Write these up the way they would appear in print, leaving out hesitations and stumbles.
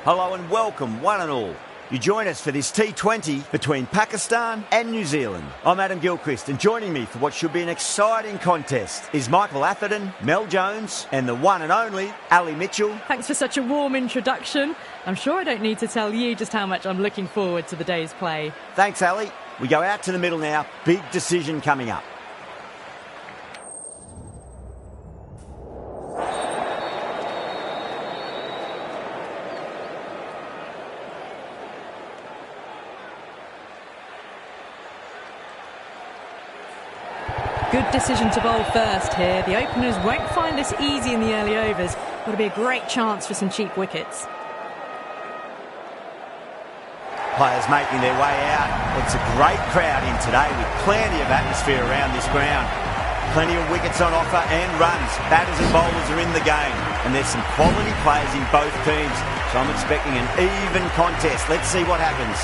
Hello and welcome, one and all. You join us for this T20 between Pakistan and New Zealand. I'm Adam Gilchrist, and joining me for what should be an exciting contest is Michael Atherton, Mel Jones, and the one and only Ali Mitchell. Thanks for such a warm introduction. I'm sure I don't need to tell you just how much I'm looking forward to the day's play. Thanks, Ali. We go out to the middle now. Big decision coming up. Good decision to bowl first here. The openers won't find this easy in the early overs. Got to be a great chance for some cheap wickets. Players making their way out. It's a great crowd in today with plenty of atmosphere around this ground. Plenty of wickets on offer and runs. Batters and bowlers are in the game. And there's some quality players in both teams. So I'm expecting an even contest. Let's see what happens.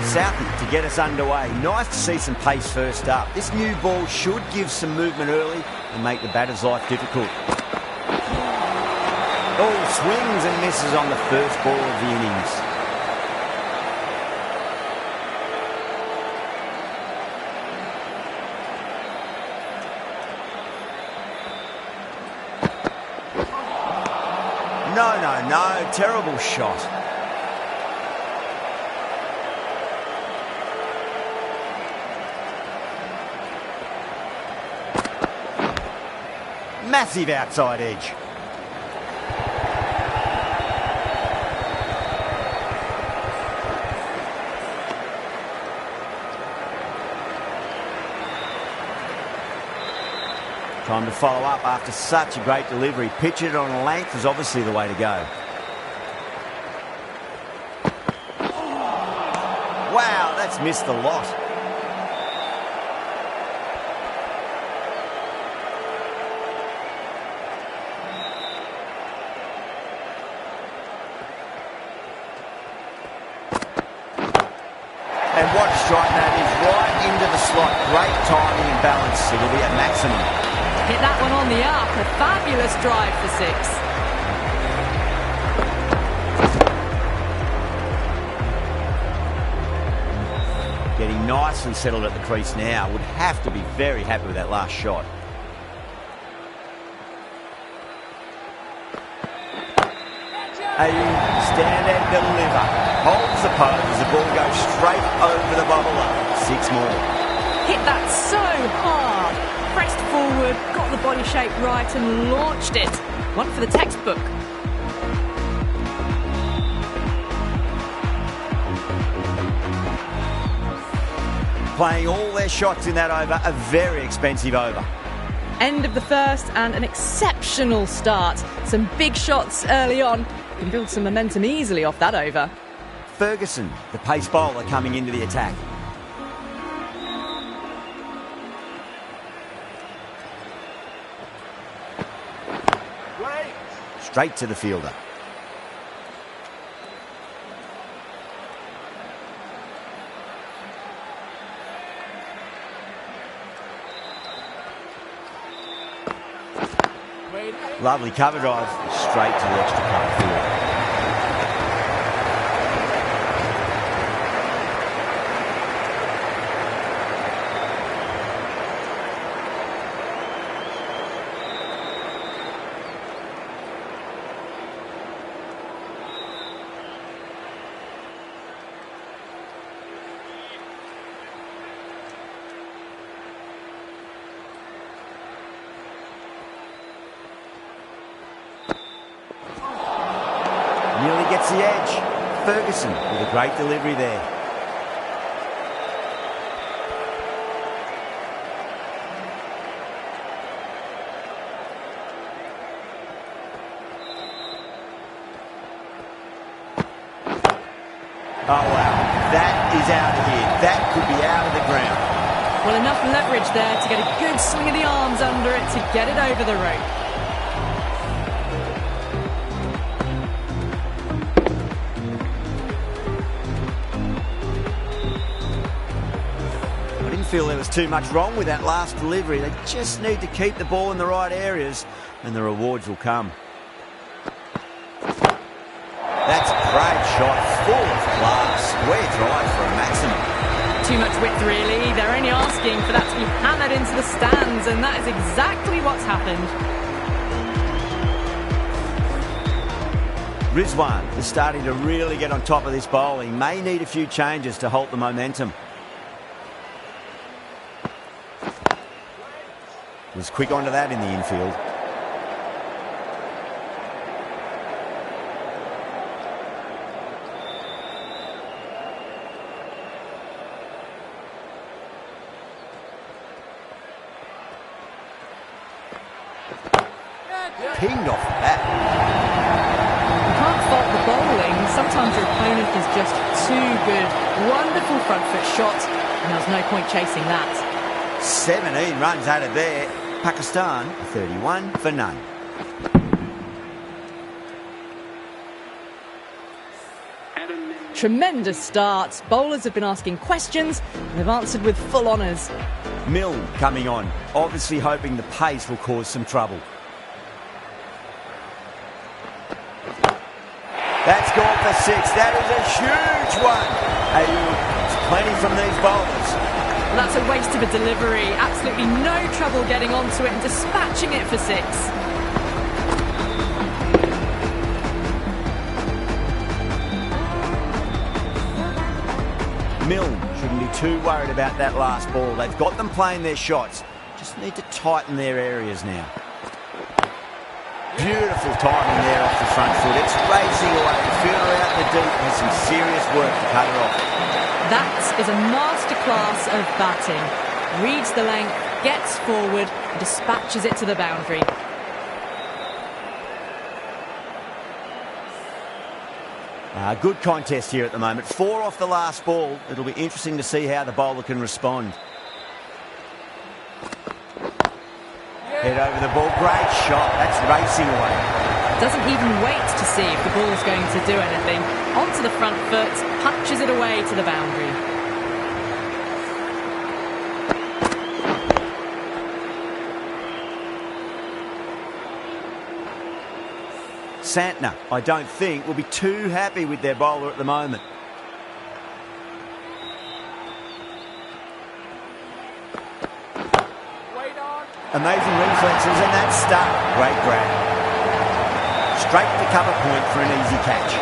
Southie to get us underway. Nice to see some pace first up. This new ball should give some movement early and make the batter's life difficult. Oh, swings and misses on the first ball of the innings. No. Terrible shot. Massive outside edge. Time to follow up after such a great delivery. Pitch it on a length is obviously the way to go. Wow, that's missed the lot. And what a strike that is, right into the slot. Great timing and balance. It'll be at maximum. Hit that one on the up. A fabulous drive for six. Getting nicely settled at the crease now. Would have to be very happy with that last shot. A stand and deliver. Holds the pose as the ball goes straight over the bubbler. Six more. Hit that so hard. Pressed forward, got the body shape right and launched it. One for the textbook. Playing all their shots in that over, a very expensive over. End of the first and an exceptional start. Some big shots early on. Can build some momentum easily off that over. Ferguson, the pace bowler, coming into the attack. Straight to the fielder. Lovely cover drive, straight to the extra cover field. Nearly gets the edge. Ferguson with a great delivery there. Oh wow, that is out of here. That could be out of the ground. Well, enough leverage there to get a good swing of the arms under it to get it over the rope. feel there was too much wrong with that last delivery. They just need to keep the ball in the right areas and the rewards will come. That's a great shot, full of class. Where drive for a maximum. Too much width, really. They're only asking for that to be hammered into the stands, and that is exactly what's happened. Rizwan is starting to really get on top of this bowl. He may need a few changes to halt the momentum. Was quick onto that in the infield. Pinged off the bat. You can't fault the bowling. Sometimes your opponent is just too good. Wonderful front foot shot, and there's no point chasing that. 17 runs out of there. Pakistan 31 for none. Tremendous start. Bowlers have been asking questions, and they've answered with full honours. Milne coming on, obviously hoping the pace will cause some trouble. That's gone for 6. That is a huge one. It's plenty from these bowlers. Well, that's a waste of a delivery. Absolutely no trouble getting onto it and dispatching it for 6. Milne shouldn't be too worried about that last ball. They've got them playing their shots. Just need to tighten their areas now. Beautiful timing there off the front foot. It's racing away. The fielder out in the deep has some serious work to cut it off. That is a masterclass of batting. Reads the length, gets forward, and dispatches it to the boundary. Good contest here at the moment. 4 off the last ball. It'll be interesting to see how the bowler can respond. Head over the ball. Great shot. That's racing away. Doesn't even wait to see if the ball's going to do anything. Onto the front foot, punches it away to the boundary. Santner, I don't think, will be too happy with their bowler at the moment. Amazing reflexes and that's stuck. Great grab. Straight to cover point for an easy catch.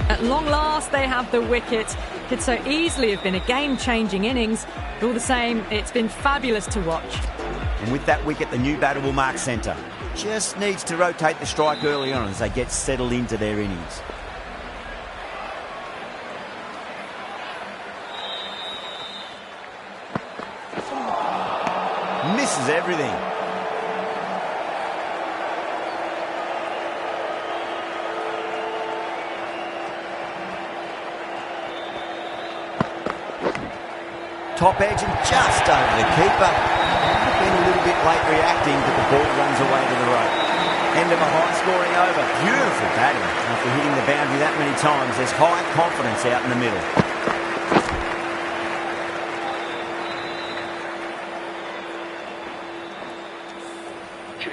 At long last, they have the wicket. Could so easily have been a game-changing innings. But all the same, it's been fabulous to watch. And with that wicket, the new batter will mark centre. Just needs to rotate the strike early on as they get settled into their innings. Misses everything. Top edge and just over the keeper. Been a little bit late reacting, but the ball runs away to the rope. End of a high-scoring over. Beautiful batting. After hitting the boundary that many times, there's high confidence out in the middle.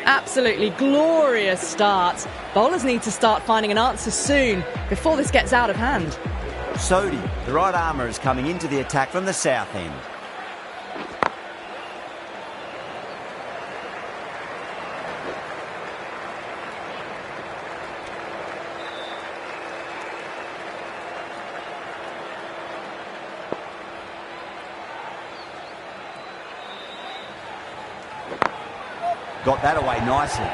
Absolutely glorious start. Bowlers need to start finding an answer soon, before this gets out of hand. Sodhi, the right armour, is coming into the attack from the south end. Got that away nicely.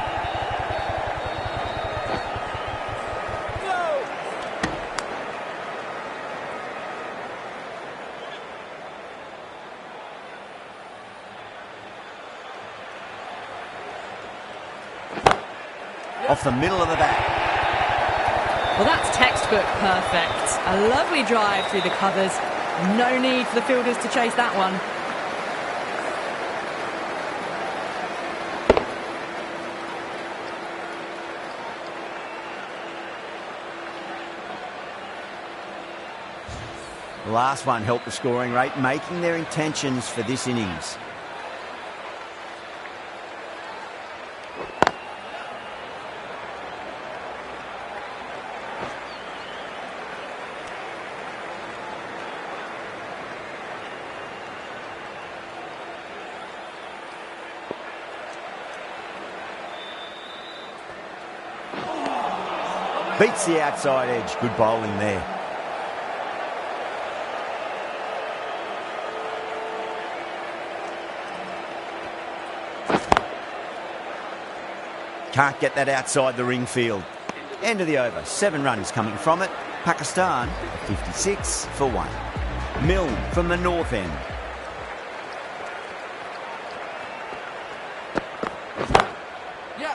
Off the middle of the bat. Well, that's textbook perfect. A lovely drive through the covers, No need for the fielders to chase that one. The last one helped the scoring rate, making their intentions for this innings. Beats the outside edge. Good bowling there. Can't get that outside the ring field. End of the over. 7 runs coming from it. Pakistan 56 for 1. Milne from the north end.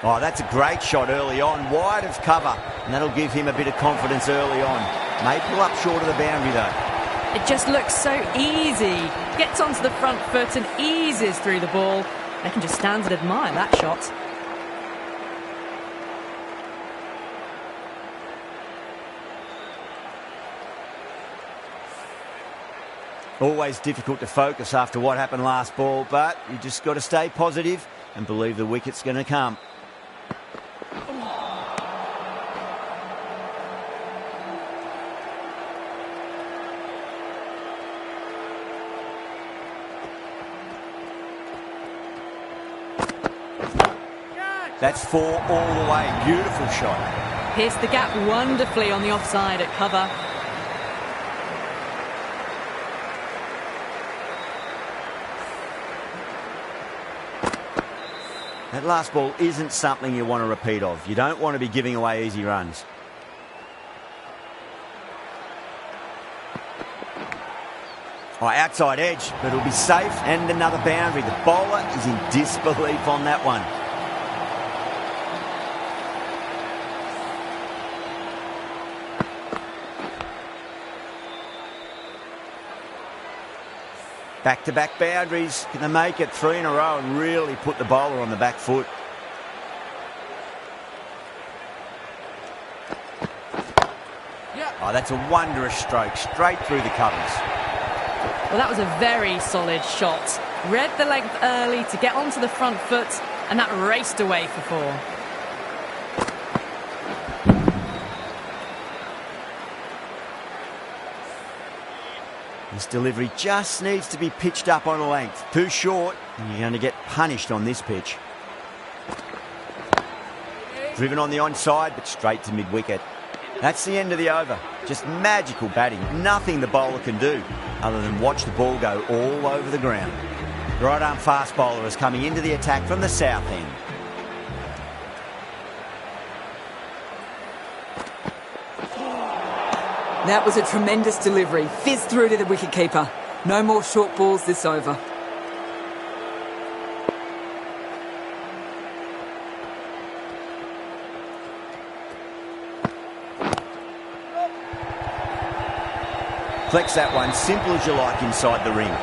Oh, that's a great shot early on, wide of cover, and that'll give him a bit of confidence early on. May pull up short of the boundary though. It just looks so easy. Gets onto the front foot and eases through the ball. They can just stand and admire that shot. Always difficult to focus after what happened last ball, but you just got to stay positive and believe the wicket's going to come. That's 4 all the way. Beautiful shot. Pierced the gap wonderfully on the offside at cover. That last ball isn't something you want to repeat of. You don't want to be giving away easy runs. Oh, outside edge, but it'll be safe and another boundary. The bowler is in disbelief on that one. Back-to-back boundaries. Can they make it 3 in a row and really put the bowler on the back foot? Oh, that's a wondrous stroke, straight through the covers. Well, that was a very solid shot. Read the length early to get onto the front foot, and that raced away for 4. This delivery just needs to be pitched up on a length. Too short, and you're going to get punished on this pitch. Driven on the onside, but straight to mid-wicket. That's the end of the over. Just magical batting. Nothing the bowler can do other than watch the ball go all over the ground. The right-arm fast bowler is coming into the attack from the south end. That was a tremendous delivery. Fizzed through to the wicketkeeper. No more short balls this over. Flex that one, simple as you like inside the ring.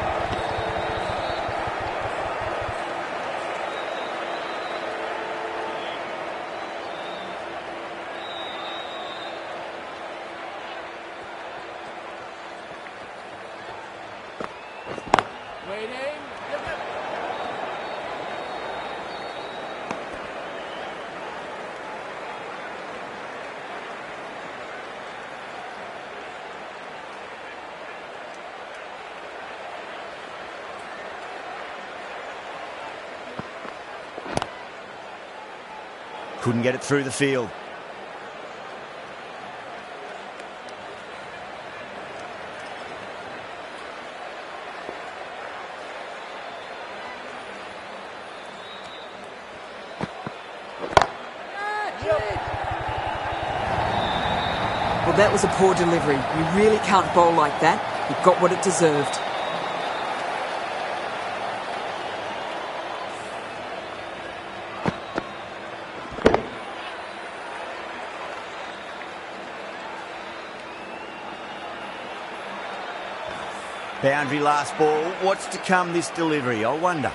Couldn't get it through the field. Well, that was a poor delivery. You really can't bowl like that. It got what it deserved. Boundary last ball. What's to come this delivery, I wonder.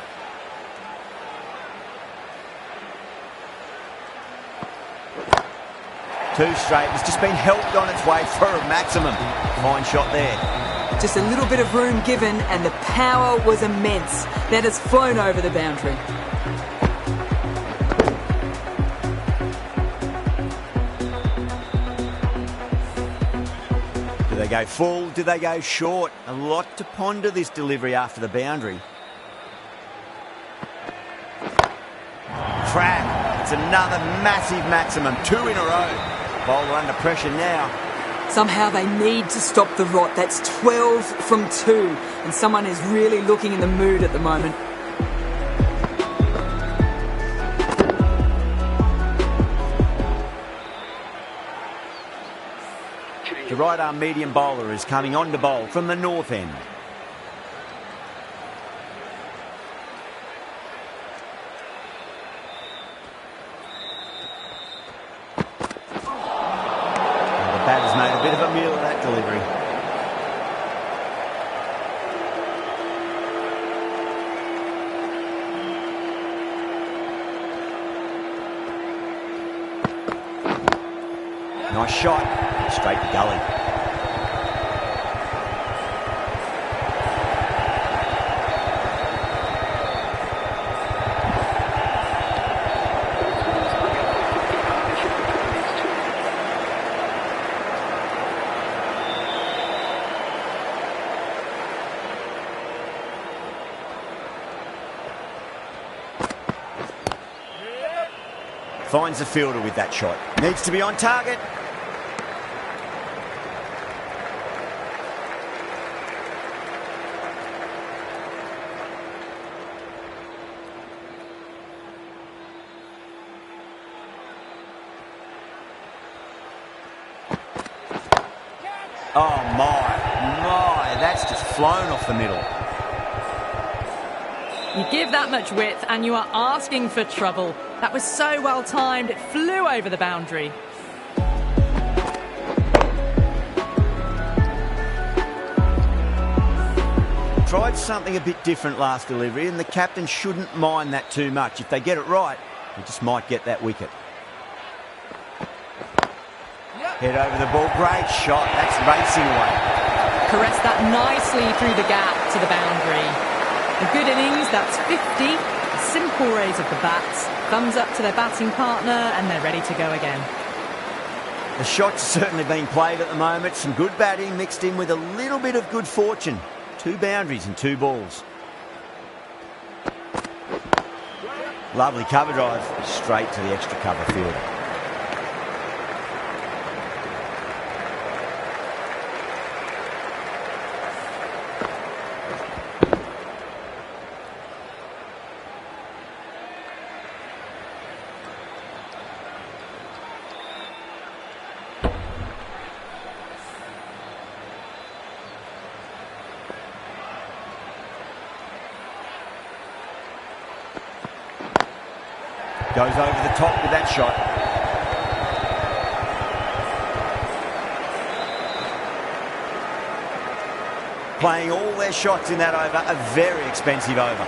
Too straight. It's just been helped on its way for a maximum. Fine shot there. Just a little bit of room given and the power was immense. That has flown over the boundary. Do they go full? Do they go short? A lot to ponder this delivery after the boundary. Crap. It's another massive maximum. 2 in a row. Bowler under pressure now. Somehow they need to stop the rot. That's 12 from 2. And someone is really looking in the mood at the moment. The right-arm medium bowler is coming on to bowl from the north end. And the batter's made a bit of a meal of that delivery. Nice shot. Straight to gully. Finds the fielder with that shot. Needs to be on target. Oh my, that's just flown off the middle. You give that much width and you are asking for trouble. That was so well timed, it flew over the boundary. Tried something a bit different last delivery, and the captain shouldn't mind that too much. If they get it right, they just might get that wicket. Head over the ball, great shot, that's racing away. Caressed that nicely through the gap to the boundary. A good innings, that's 50. A simple raise of the bats. Thumbs up to their batting partner and they're ready to go again. The shot's certainly being played at the moment. Some good batting mixed in with a little bit of good fortune. 2 boundaries and 2 balls. Lovely cover drive, straight to the extra cover fielder. Goes over the top with that shot. Playing all their shots in that over, a very expensive over.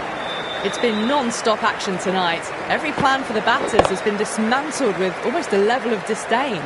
It's been non-stop action tonight. Every plan for the batters has been dismantled with almost a level of disdain.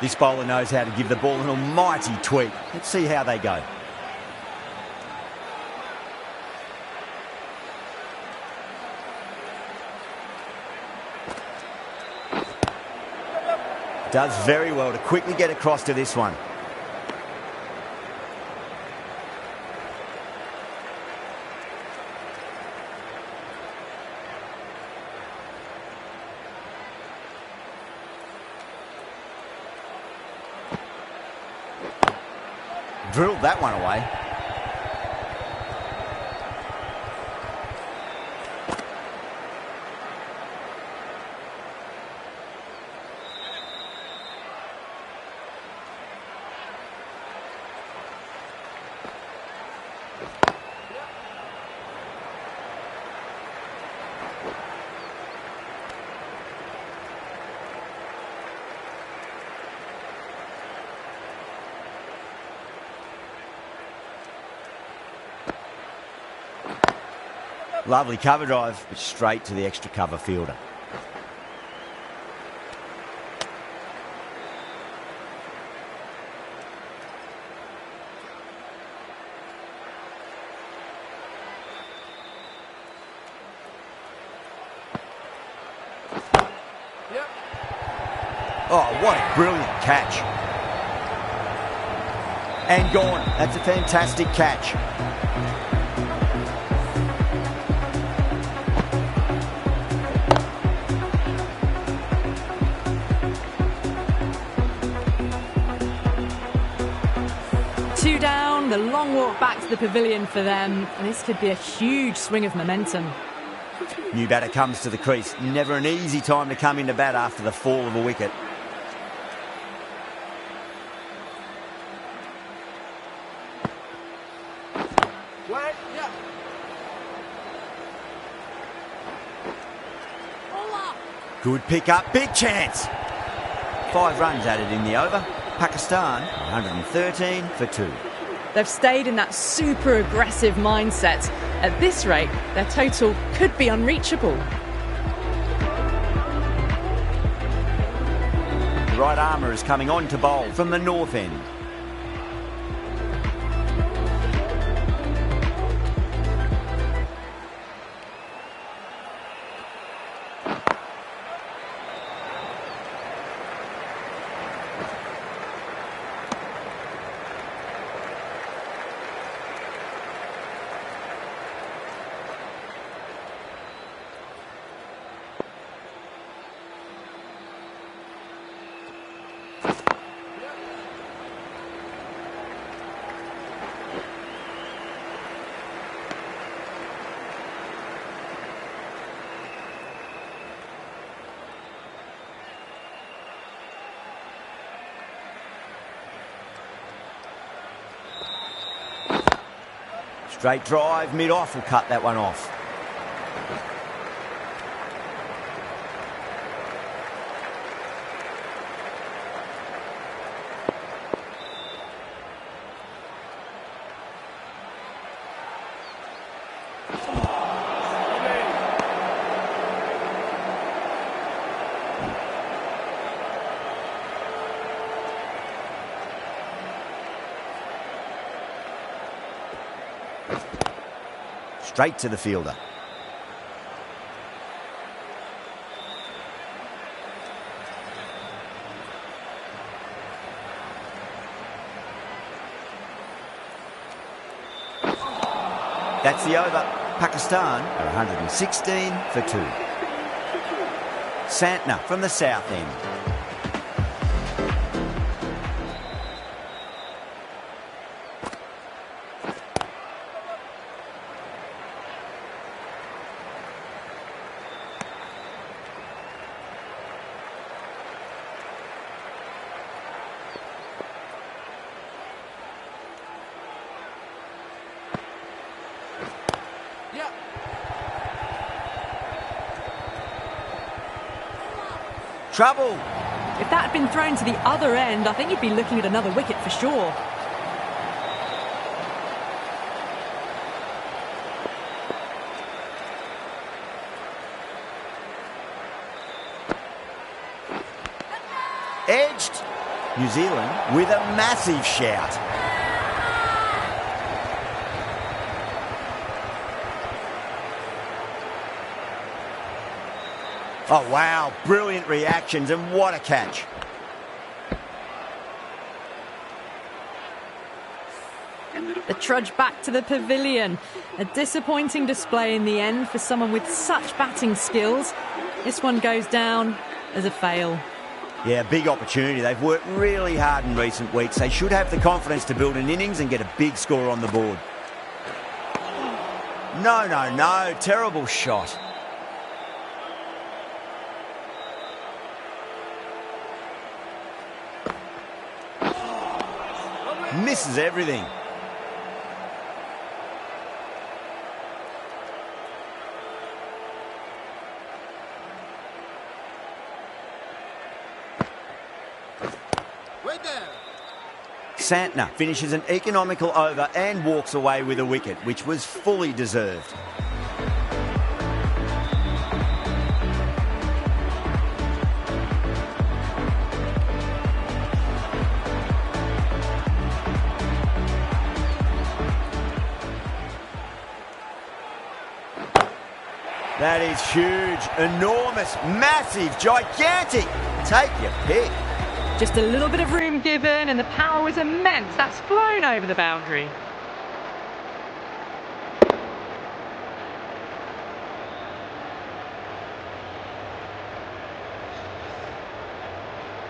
This bowler knows how to give the ball an almighty tweak. Let's see how they go. Does very well to quickly get across to this one. Drilled that one away. Lovely cover drive, but straight to the extra cover fielder. Oh, what a brilliant catch. And gone. That's a fantastic catch. Two down, the long walk back to the pavilion for them, and this could be a huge swing of momentum. New batter comes to the crease. Never an easy time to come into bat after the fall of a wicket. Good pick up, big chance. 5 runs added in the over. Pakistan, 113 for 2. They've stayed in that super aggressive mindset. At this rate, their total could be unreachable. Right armour is coming on to bowl from the north end. Straight drive, mid-off will cut that one off. Straight to the fielder. That's the over. Pakistan are 116 for 2. Santner from the south end. Trouble. If that had been thrown to the other end, I think you'd be looking at another wicket for sure. Edged. New Zealand with a massive shout. Oh, wow, brilliant reactions, and what a catch. The trudge back to the pavilion. A disappointing display in the end for someone with such batting skills. This one goes down as a fail. Yeah, big opportunity. They've worked really hard in recent weeks. They should have the confidence to build an innings and get a big score on the board. No. Terrible shot. Misses everything. Santner finishes an economical over and walks away with a wicket, which was fully deserved. That is huge, enormous, massive, gigantic. Take your pick. Just a little bit of room given and the power was immense. That's flown over the boundary.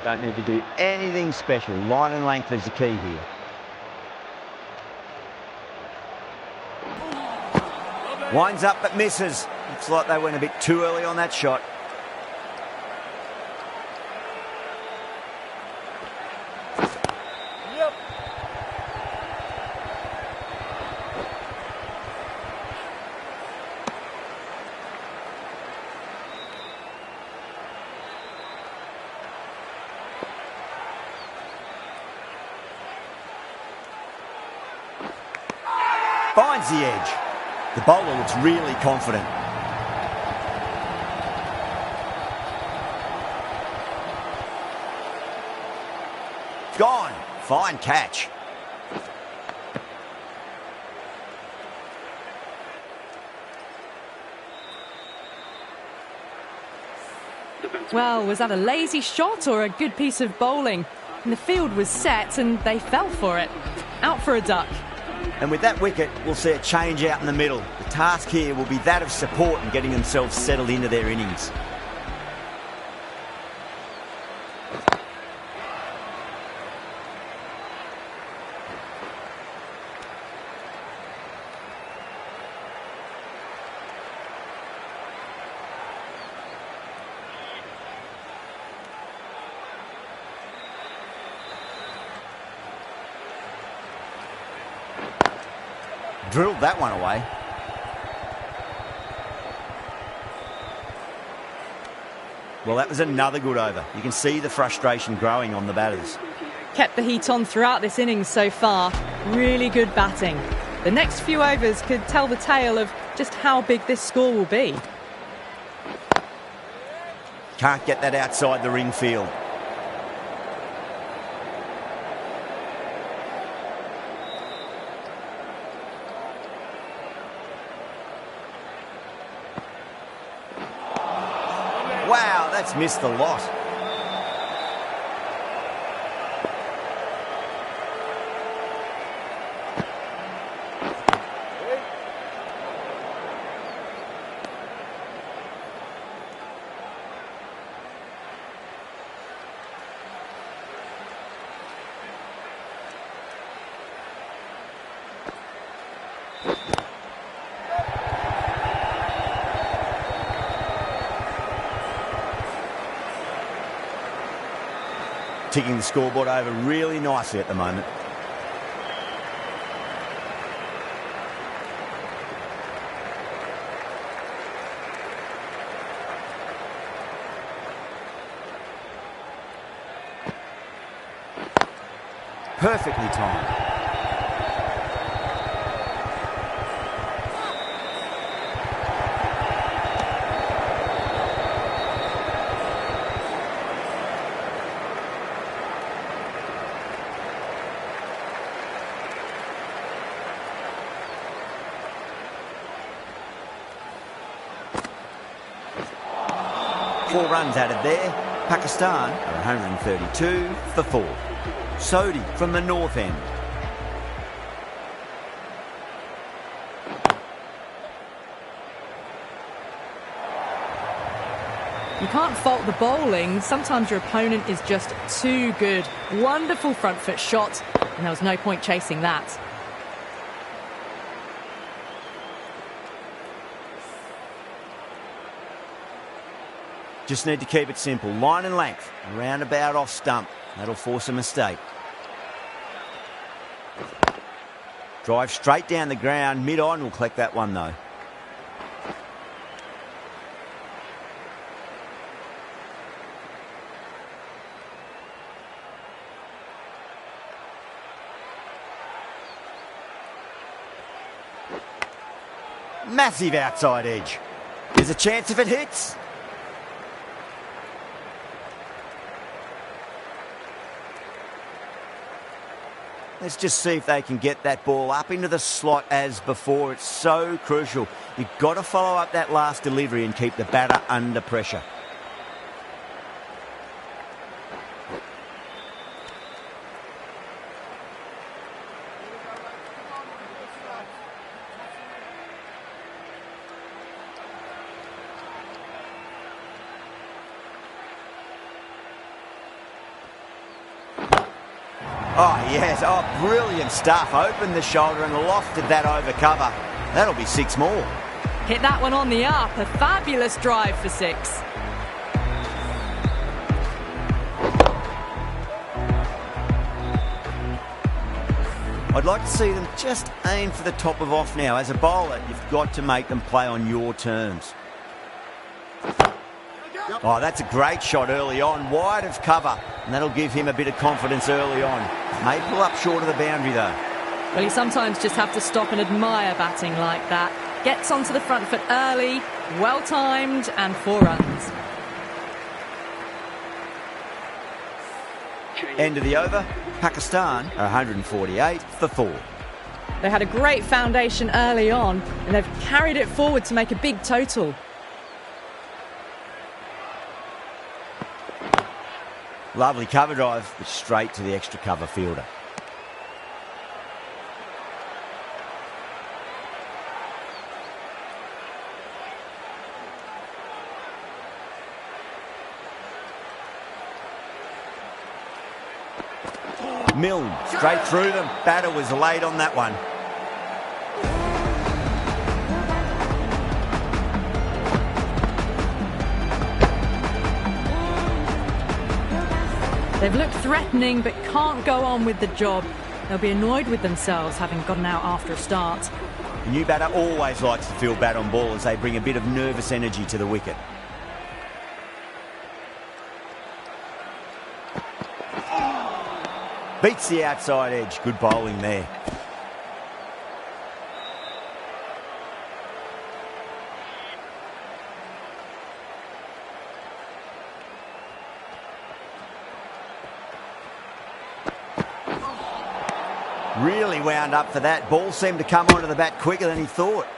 Don't need to do anything special. Line and length is the key here. Winds up but misses. Looks like they went a bit too early on that shot. Finds the edge. The bowler looks really confident. Gone. Fine catch. Well, was that a lazy shot or a good piece of bowling? And the field was set and they fell for it. Out for a duck. And with that wicket, we'll see a change out in the middle. The task here will be that of support and getting themselves settled into their innings. Drilled that one away. Well, that was another good over. You can see the frustration growing on the batters. Kept the heat on throughout this innings so far. Really good batting. The next few overs could tell the tale of just how big this score will be. Can't get that outside the ring field. Wow, that's missed the lot. Ticking the scoreboard over really nicely at the moment. Perfectly timed. 4 runs added there. Pakistan are 132 for 4. Sodhi from the north end. You can't fault the bowling. Sometimes your opponent is just too good. Wonderful front foot shot, and there was no point chasing that. Just need to keep it simple. Line and length. Roundabout off stump. That'll force a mistake. Drive straight down the ground. Mid-on will collect that one though. Massive outside edge. There's a chance if it hits. Let's just see if they can get that ball up into the slot as before. It's so crucial. You've got to follow up that last delivery and keep the batter under pressure. Oh, yes. Oh, brilliant stuff. Opened the shoulder and lofted that over cover. That'll be 6 more. Hit that one on the up. A fabulous drive for 6. I'd like to see them just aim for the top of off now. As a bowler, you've got to make them play on your terms. Oh, that's a great shot early on, wide of cover, and that'll give him a bit of confidence early on. May pull up short of the boundary though. Well, you sometimes just have to stop and admire batting like that. Gets onto the front foot early, well timed, and 4 runs. End of the over. Pakistan are 148 for 4. They had a great foundation early on, and they've carried it forward to make a big total. Lovely cover drive, but straight to the extra cover fielder. Milne, straight through them. Batter was late on that one. They've looked threatening but can't go on with the job. They'll be annoyed with themselves having gotten out after a start. The new batter always likes to feel bat on ball as they bring a bit of nervous energy to the wicket. Beats the outside edge. Good bowling there. Really wound up for that. Ball seemed to come onto the bat quicker than he thought.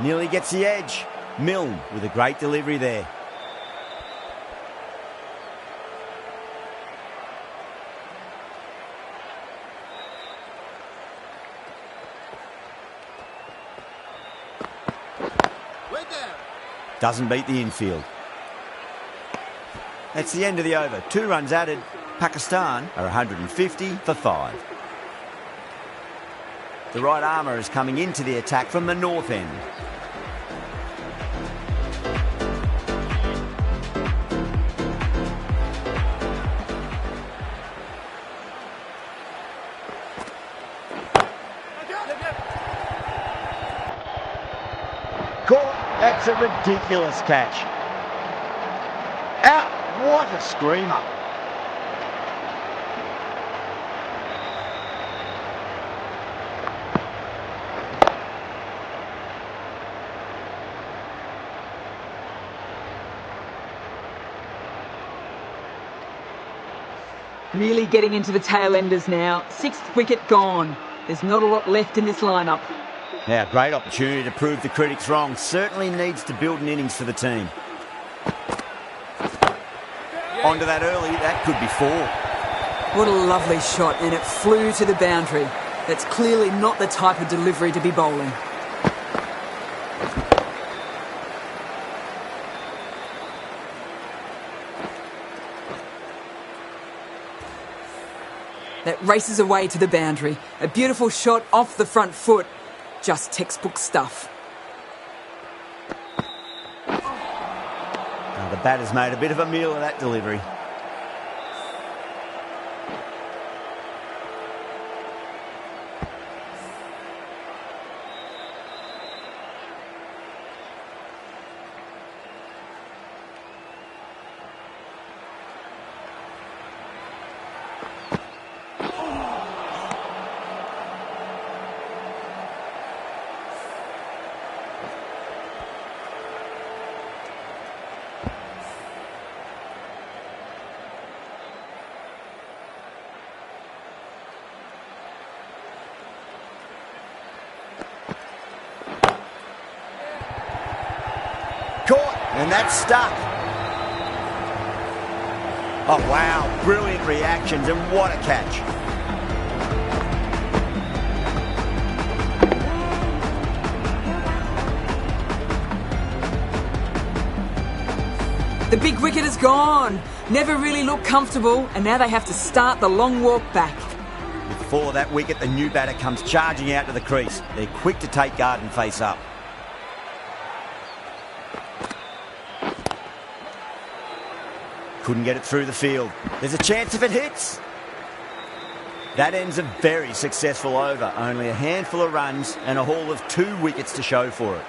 Nearly gets the edge. Milne with a great delivery there. Doesn't beat the infield. That's the end of the over. 2 runs added. Pakistan are 150 for 5. The right armour is coming into the attack from the north end. Caught at That's a ridiculous catch. Out! What a screamer. Really getting into the tail enders now. 6th wicket gone. There's not a lot left in this lineup. Now, great opportunity to prove the critics wrong. Certainly needs to build an innings for the team. Onto that early, that could be 4. What a lovely shot, and it flew to the boundary. That's clearly not the type of delivery to be bowling. That races away to the boundary. A beautiful shot off the front foot. Just textbook stuff. The batter's made a bit of a meal of that delivery. Caught, and that's stuck. Oh, wow, brilliant reactions, and what a catch. The big wicket is gone. Never really looked comfortable, and now they have to start the long walk back. Before that wicket, the new batter comes charging out to the crease. They're quick to take guard and face up. Couldn't get it through the field. There's a chance if it hits. That ends a very successful over. Only a handful of runs and a haul of 2 wickets to show for it.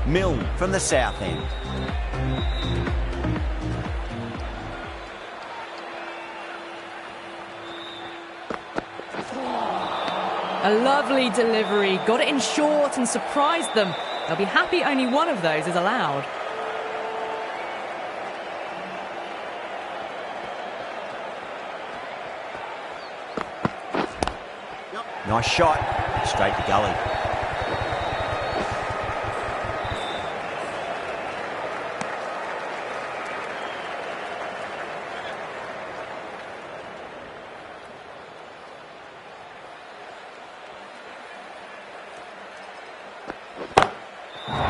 Milne from the south end. A lovely delivery, got it in short and surprised them. They'll be happy only one of those is allowed. Nice shot, straight to gully.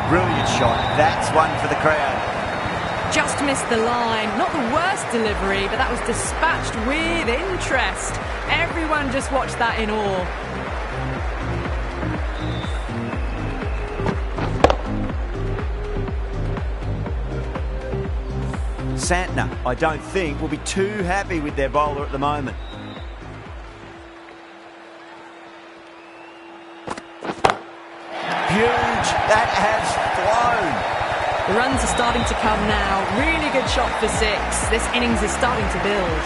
Brilliant shot. That's one for the crowd. Just missed the line. Not the worst delivery, but that was dispatched with interest. Everyone just watched that in awe. Santner, I don't think, will be too happy with their bowler at the moment. Huge. That has flown. The runs are starting to come now. Really good shot for 6. This innings is starting to build.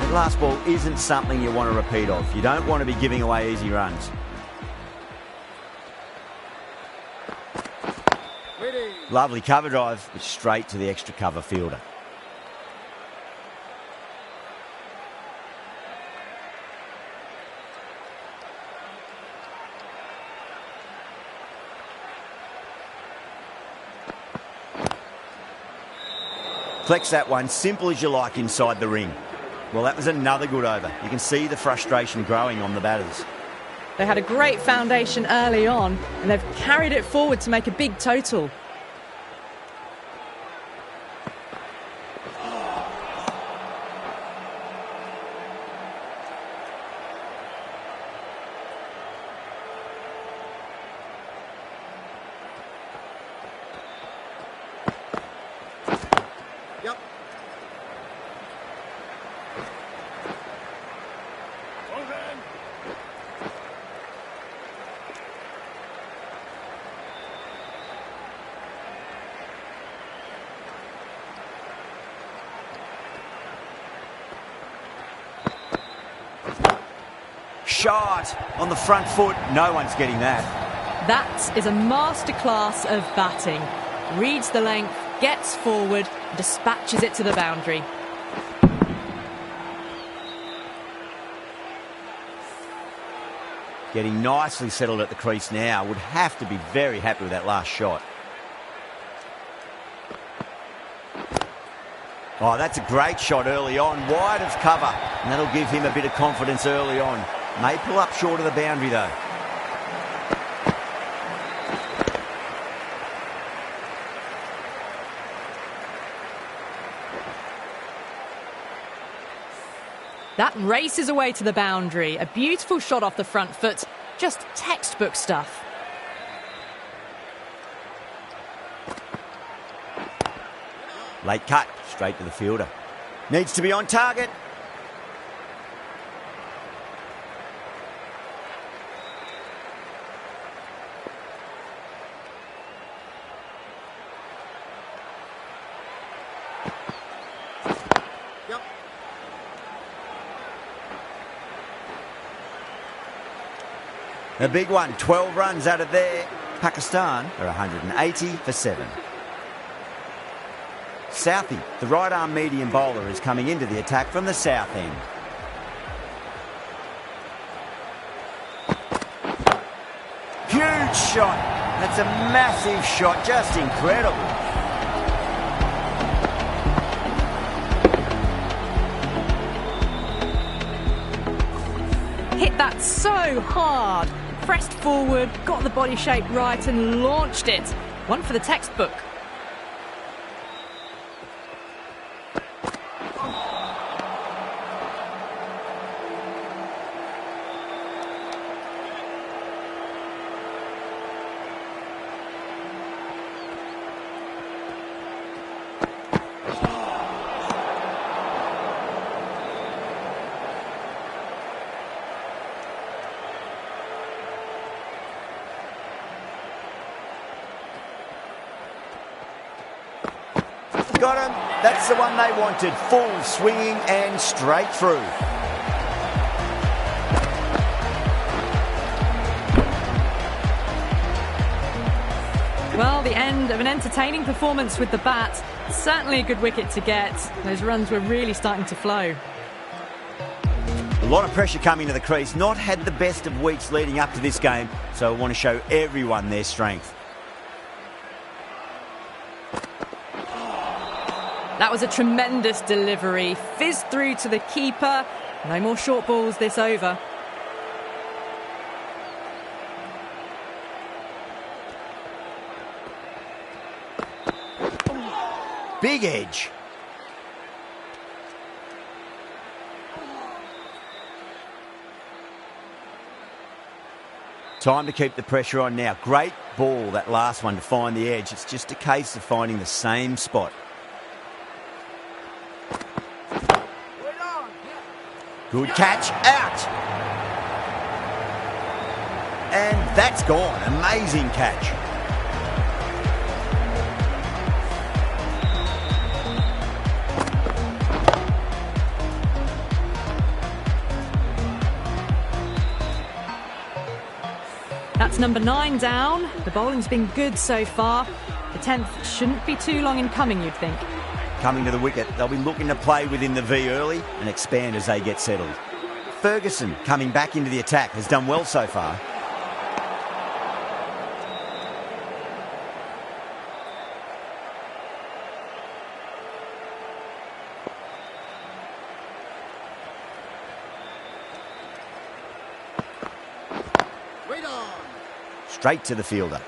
That last ball isn't something you want to repeat of. You don't want to be giving away easy runs. Lovely cover drive, but straight to the extra cover fielder. Flex that one, simple as you like inside the ring. Well, that was another good over. You can see the frustration growing on the batters. They had a great foundation early on, and they've carried it forward to make a big total. Shot on the front foot. No one's getting that. That is a masterclass of batting. Reads the length, gets forward, dispatches it to the boundary. Getting nicely settled at the crease now. Would have to be very happy with that last shot. Oh, that's a great shot early on, wide of cover, and that'll give him a bit of confidence early on. May pull up short of the boundary though. That races away to the boundary. A beautiful shot off the front foot. Just textbook stuff. Late cut, straight to the fielder. Needs to be on target. A big one, 12 runs out of there. Pakistan are 180 for 7. Southey, the right-arm medium bowler, is coming into the attack from the south end. Huge shot. That's a massive shot, just incredible. Hit that so hard. Pressed forward, got the body shape right and launched it. One for the textbook. Got him. That's the one they wanted. Full swinging and straight through. Well, the end of an entertaining performance with the bat. Certainly a good wicket to get. Those runs were really starting to flow. A lot of pressure coming to the crease. Not had the best of weeks leading up to this game, so I want to show everyone their strength. That was a tremendous delivery. Fizzed through to the keeper. No more short balls this over. Big edge. Time to keep the pressure on now. Great ball, that last one, to find the edge. It's just a case of finding the same spot. Good catch, out. And that's gone. Amazing catch. That's number 9 down. The bowling's been good so far. The 10th shouldn't be too long in coming, you'd think. Coming to the wicket, they'll be looking to play within the V early and expand as they get settled. Ferguson, coming back into the attack, has done well so far. Straight to the fielder.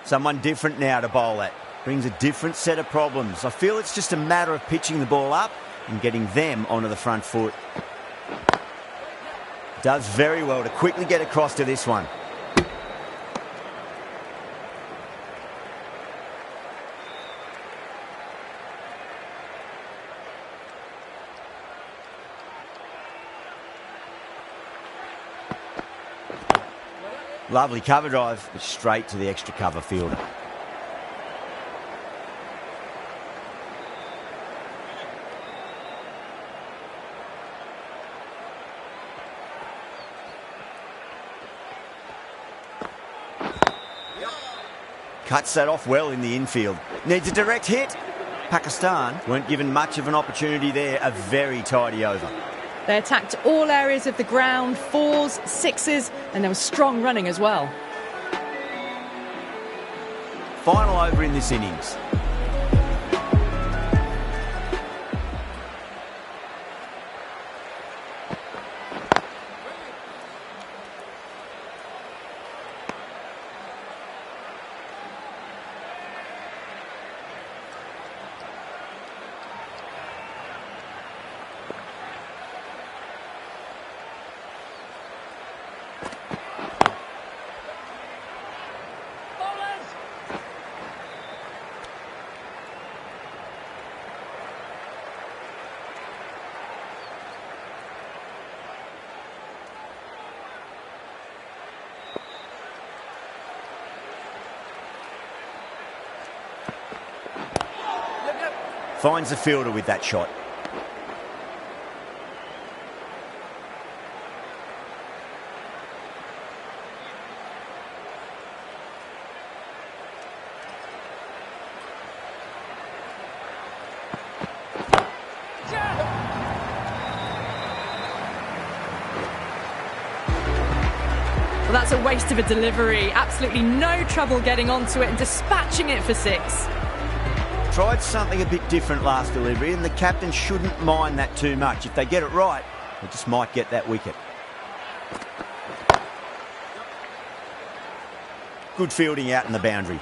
Someone different now to bowl at. Brings a different set of problems. I feel it's just a matter of pitching the ball up and getting them onto the front foot. Does very well to quickly get across to this one. Lovely cover drive, but straight to the extra cover fielder. Cuts that off well in the infield. Needs a direct hit. Pakistan weren't given much of an opportunity there. A very tidy over. They attacked all areas of the ground, 4s, 6s, and there was strong running as well. Final over in this innings. Finds the fielder with that shot. Well, that's a waste of a delivery. Absolutely no trouble getting onto it and dispatching it for 6. Tried something a bit different last delivery, and the captain shouldn't mind that too much. If they get it right, they just might get that wicket. Good fielding out in the boundary.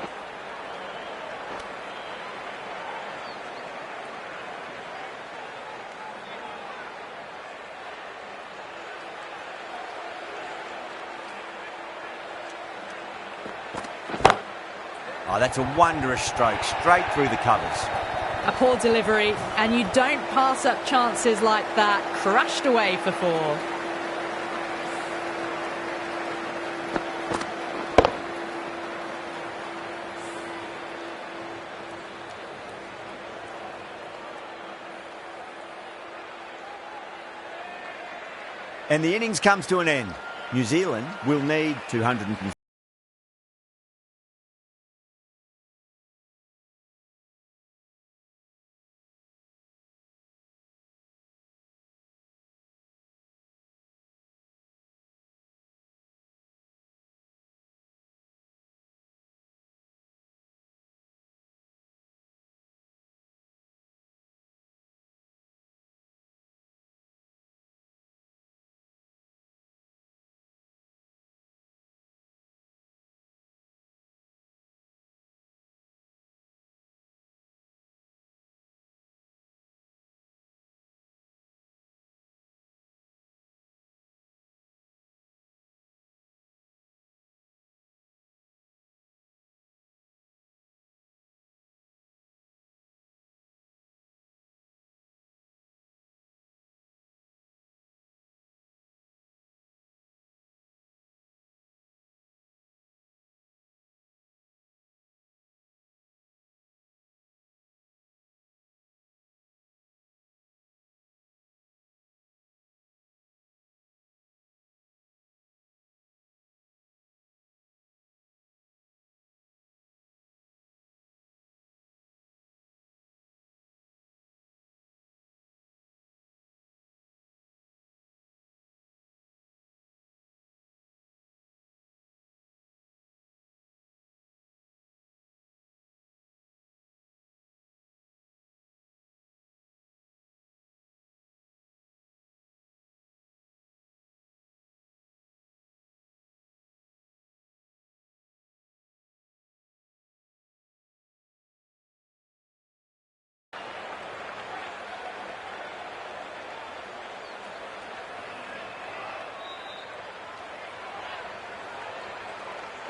Oh, that's a wondrous stroke, straight through the covers. A poor delivery, and you don't pass up chances like that. Crashed away for 4. And the innings comes to an end. New Zealand will need 250.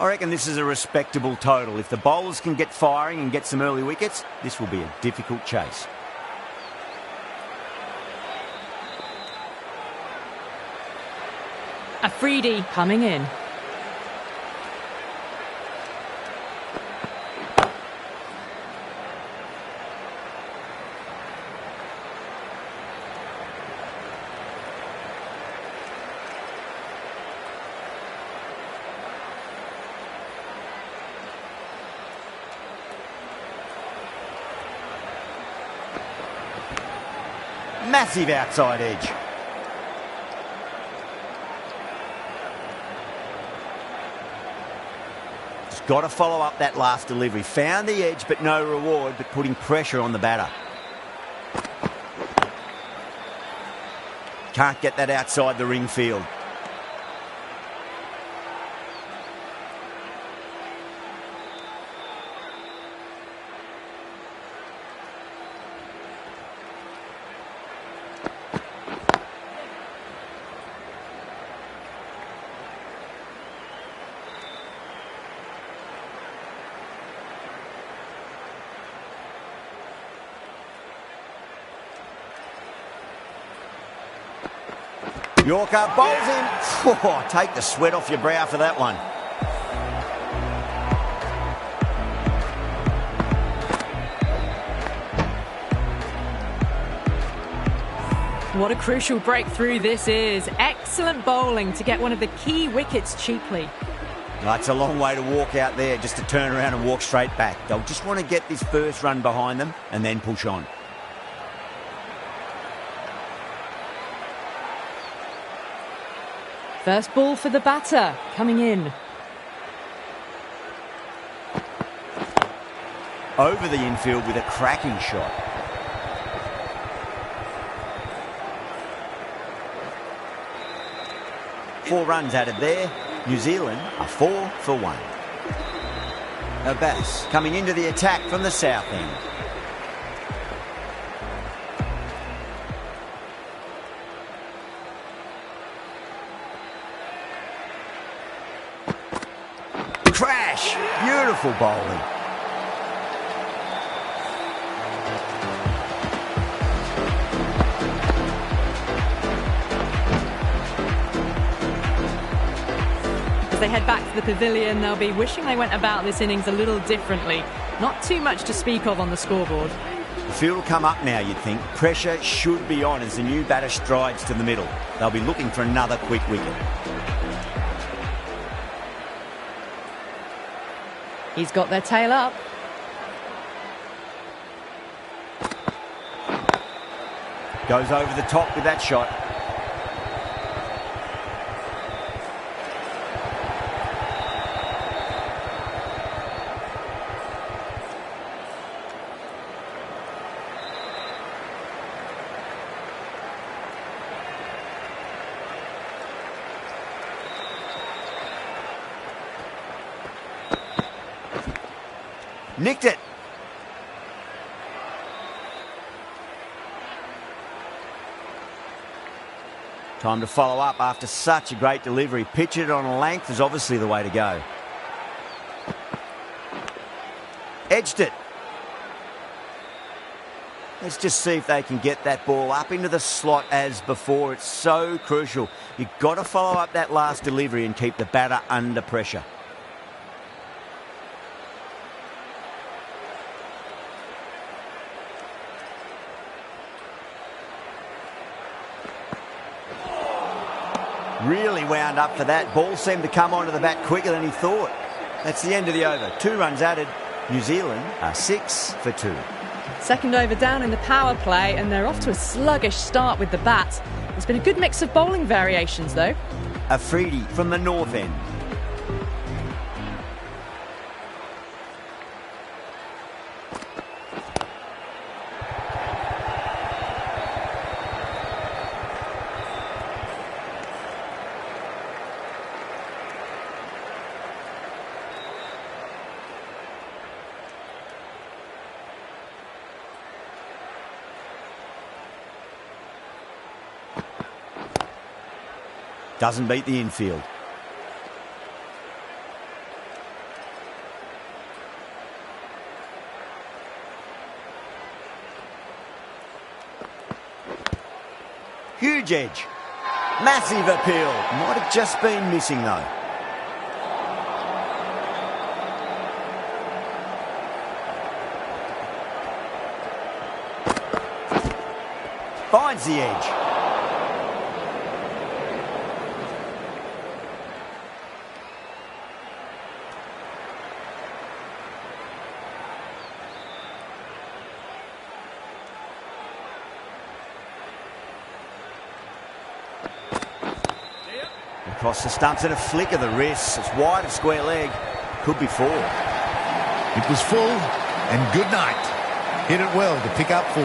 I reckon this is a respectable total. If the bowlers can get firing and get some early wickets, this will be a difficult chase. Afridi coming in. Massive outside edge. Just got to follow up that last delivery. Found the edge, but no reward, but putting pressure on the batter. Can't get that outside the ring field. Yorker bowls in. Oh, take the sweat off your brow for that one. What a crucial breakthrough this is. Excellent bowling to get one of the key wickets cheaply. It's a long way to walk out there just to turn around and walk straight back. They'll just want to get this first run behind them and then push on. First ball for the batter, coming in. Over the infield with a cracking shot. Four runs added there. New Zealand are 4 for 1. Abbas coming into the attack from the south end. Crash! Beautiful bowling. As they head back to the pavilion, they'll be wishing they went about this innings a little differently. Not too much to speak of on the scoreboard. The field will come up now, you'd think. Pressure should be on as the new batter strides to the middle. They'll be looking for another quick wicket. He's got their tail up. Goes over the top with that shot. Nicked it. Time to follow up after such a great delivery. Pitch it on a length is obviously the way to go. Edged it. Let's just see if they can get that ball up into the slot as before. It's so crucial. You've got to follow up that last delivery and keep the batter under pressure. Really wound up for that. Ball seemed to come onto the bat quicker than he thought. That's the end of the over. 2 runs added. New Zealand are 6 for 2. Second over down in the power play, and they're off to a sluggish start with the bat. There's been a good mix of bowling variations, though. Afridi from the north end. Doesn't beat the infield. Huge edge. Massive appeal. Might have just been missing though. Finds the edge. Across the stumps and a flick of the wrist. It's wide of square leg. Could be four. It was full and good night. Hit it well to pick up four.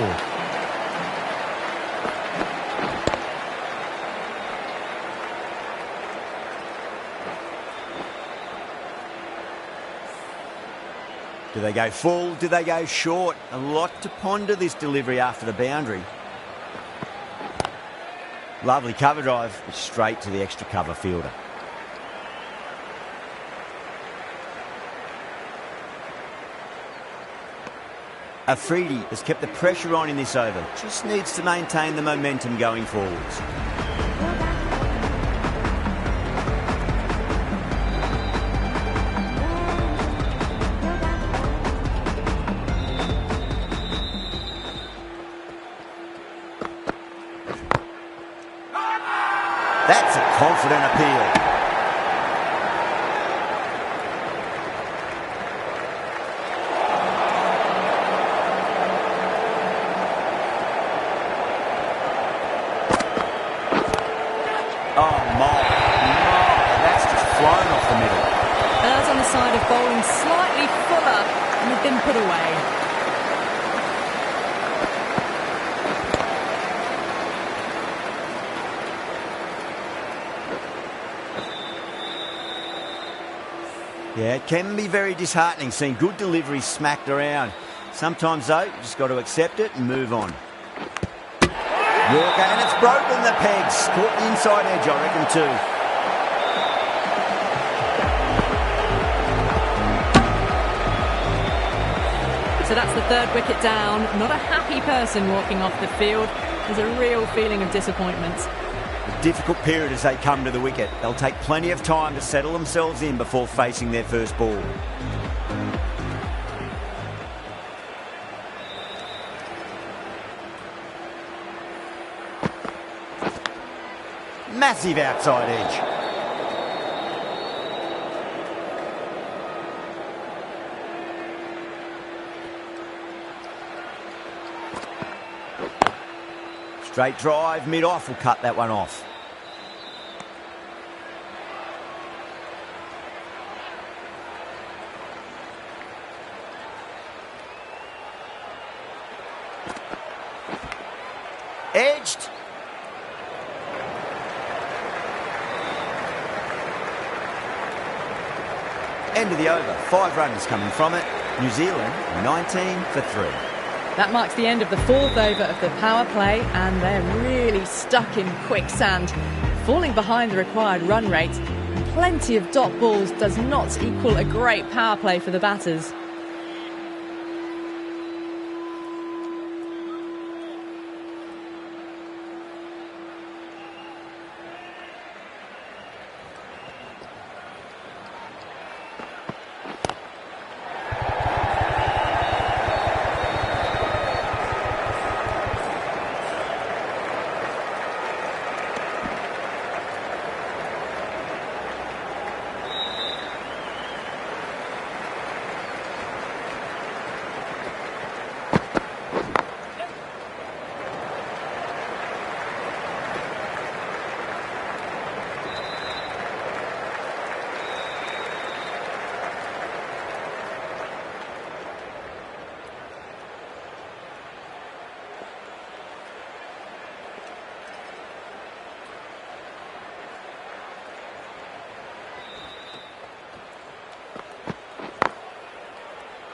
Do they go full? Do they go short? A lot to ponder this delivery after the boundary. Lovely cover drive, but straight to the extra cover fielder. Afridi has kept the pressure on in this over. Just needs to maintain the momentum going forwards. That's a confident appeal. Oh my, that's just flown off the middle. Errs on the side of bowling slightly fuller and had been put away. Yeah, it can be very disheartening seeing good deliveries smacked around. Sometimes, though, you just got to accept it and move on. Yorker, and it's broken the pegs. Caught the inside edge, I reckon, too. So that's the third wicket down. Not a happy person walking off the field. There's a real feeling of disappointment. A difficult period as they come to the wicket. They'll take plenty of time to settle themselves in before facing their first ball. Massive outside edge. Straight drive, mid-off will cut that one off. Edged. End of the over. 5 runs coming from it. New Zealand 19 for 3. That marks the end of the fourth over of the power play, and they're really stuck in quicksand, falling behind the required run rate. Plenty of dot balls does not equal a great power play for the batters.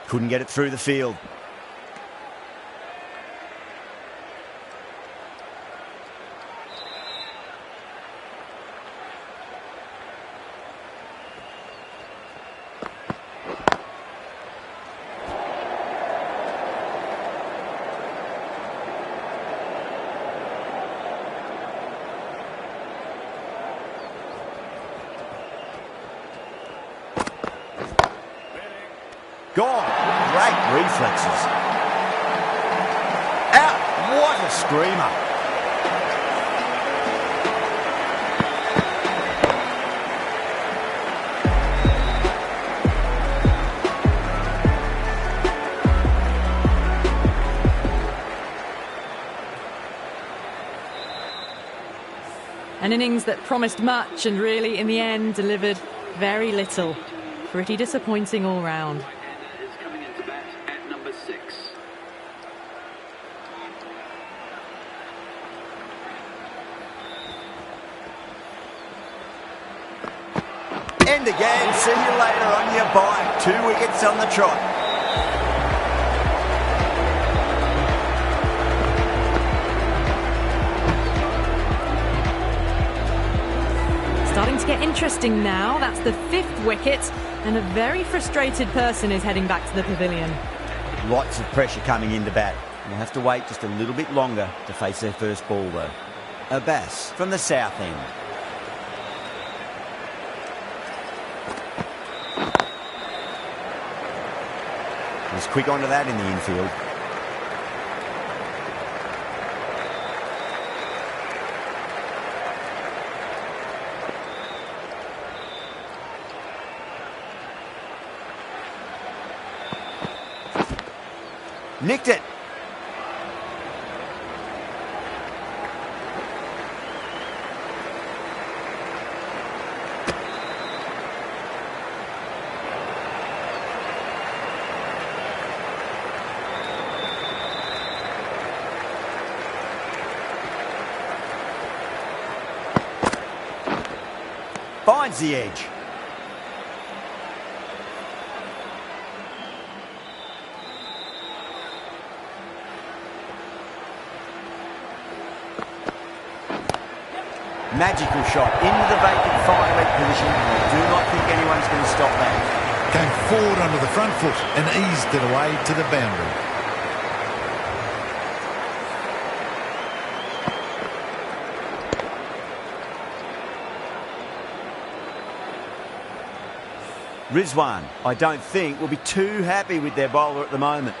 Couldn't get it through the field. Gone. Great reflexes. Out. What a screamer. An innings that promised much and really, in the end, delivered very little. Pretty disappointing all round. Is coming into bat at number 6. End again. See you later on your bike. 2 wickets on the trot. Starting to get interesting now. That's the 5th wicket, and a very frustrated person is heading back to the pavilion. Lots of pressure coming into bat. They'll have to wait just a little bit longer to face their first ball, though. Abbas from the south end. He's quick onto that in the infield. Nicked it. Finds the edge. Magical shot into the vacant 5-leg position. I do not think anyone's going to stop that. Came forward onto the front foot and eased it away to the boundary. Rizwan, I don't think, will be too happy with their bowler at the moment.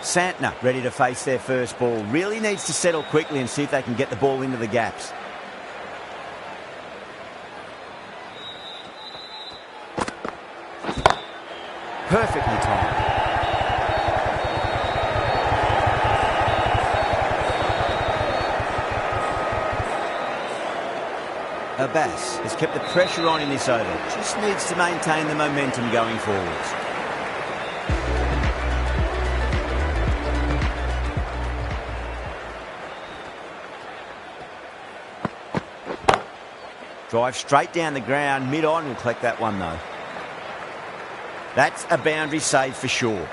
Santner ready to face their first ball. Really needs to settle quickly and see if they can get the ball into the gaps. Perfectly timed. Abbas has kept the pressure on in this over. Just needs to maintain the momentum going forwards. Drive straight down the ground, mid-on, will collect that one though. That's a boundary save for sure.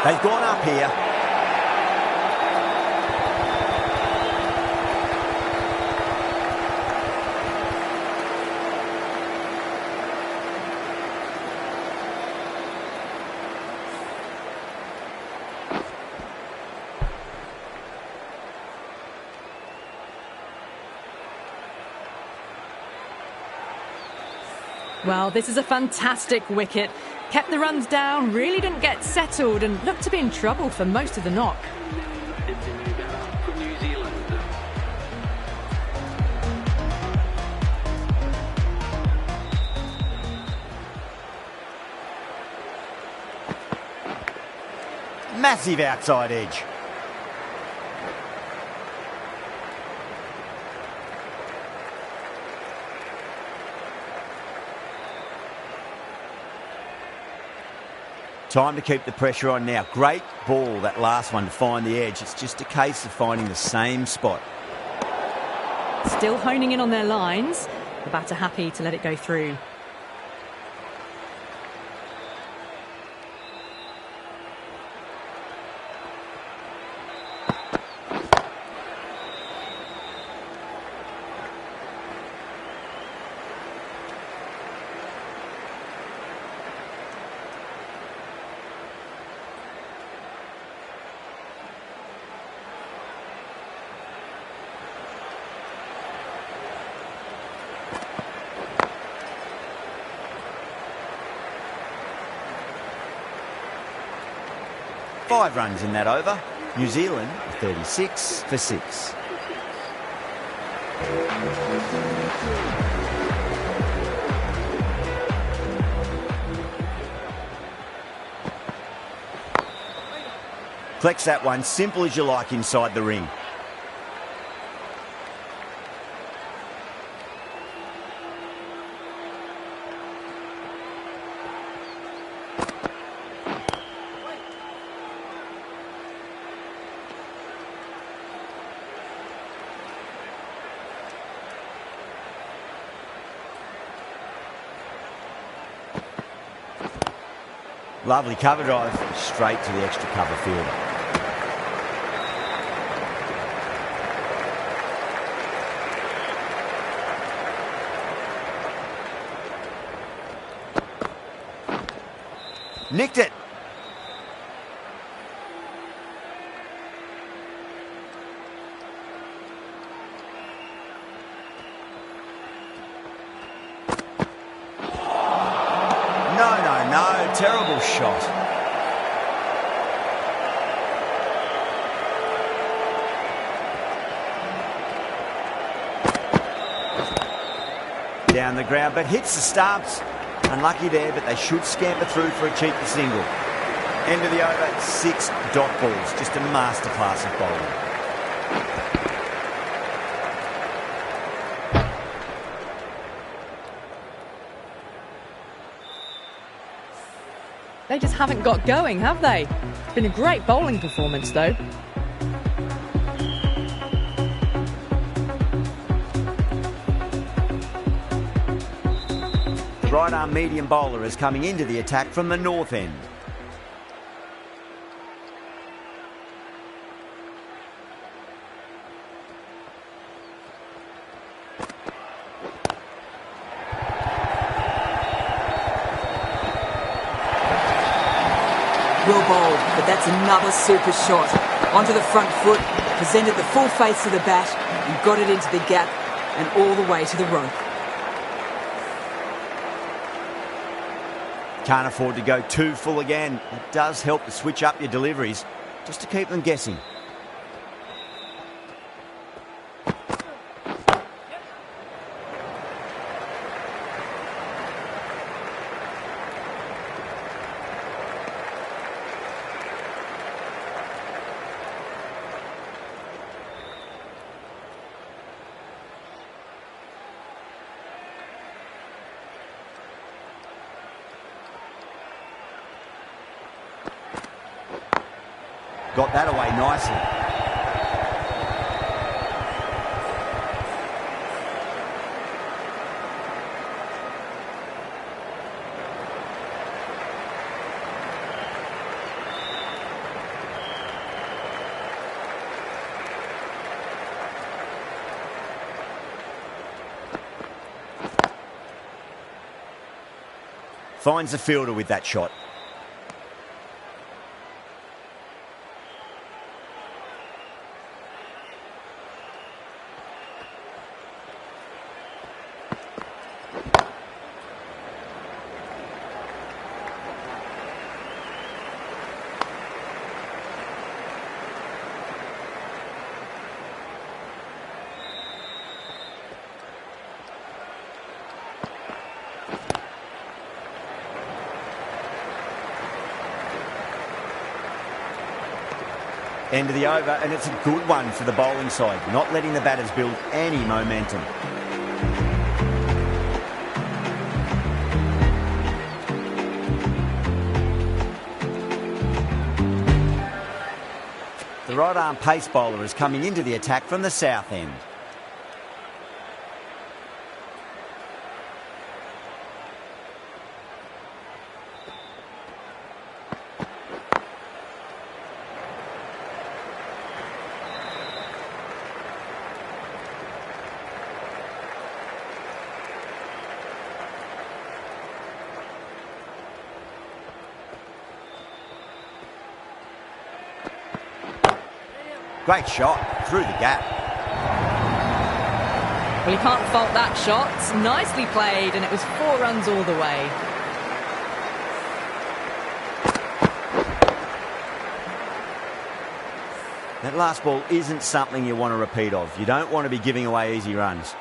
They've gone up here. Well, this is a fantastic wicket. Kept the runs down, really didn't get settled and looked to be in trouble for most of the knock. It's a new batter from New Zealand. Massive outside edge. Time to keep the pressure on now. Great ball, that last one, to find the edge. It's just a case of finding the same spot. Still honing in on their lines. The batter happy to let it go through. Five runs in that over. New Zealand 36 for 6. Collects that one, simple as you like, inside the ring. Lovely cover drive, straight to the extra cover fielder. Nicked it. No, terrible shot. Down the ground, but hits the stumps. Unlucky there, but they should scamper through for a cheeky single. End of the over, 6 dot balls. Just a masterclass of bowling. They just haven't got going, have they? It's been a great bowling performance, though. Right arm medium bowler is coming into the attack from the north end. Well bowled, but that's another super shot. Onto the front foot, presented the full face of the bat and got it into the gap and all the way to the rope. Can't afford to go too full again. It does help to switch up your deliveries, just to keep them guessing. Got that away nicely. Finds the fielder with that shot. End of the over, and it's a good one for the bowling side, not letting the batters build any momentum. right-arm pace bowler is coming into the attack from the south end. Great shot through the gap. Well, you can't fault that shot. Nicely played, and it was 4 runs all the way. That last ball isn't something you want to repeat of. You don't want to be giving away easy runs.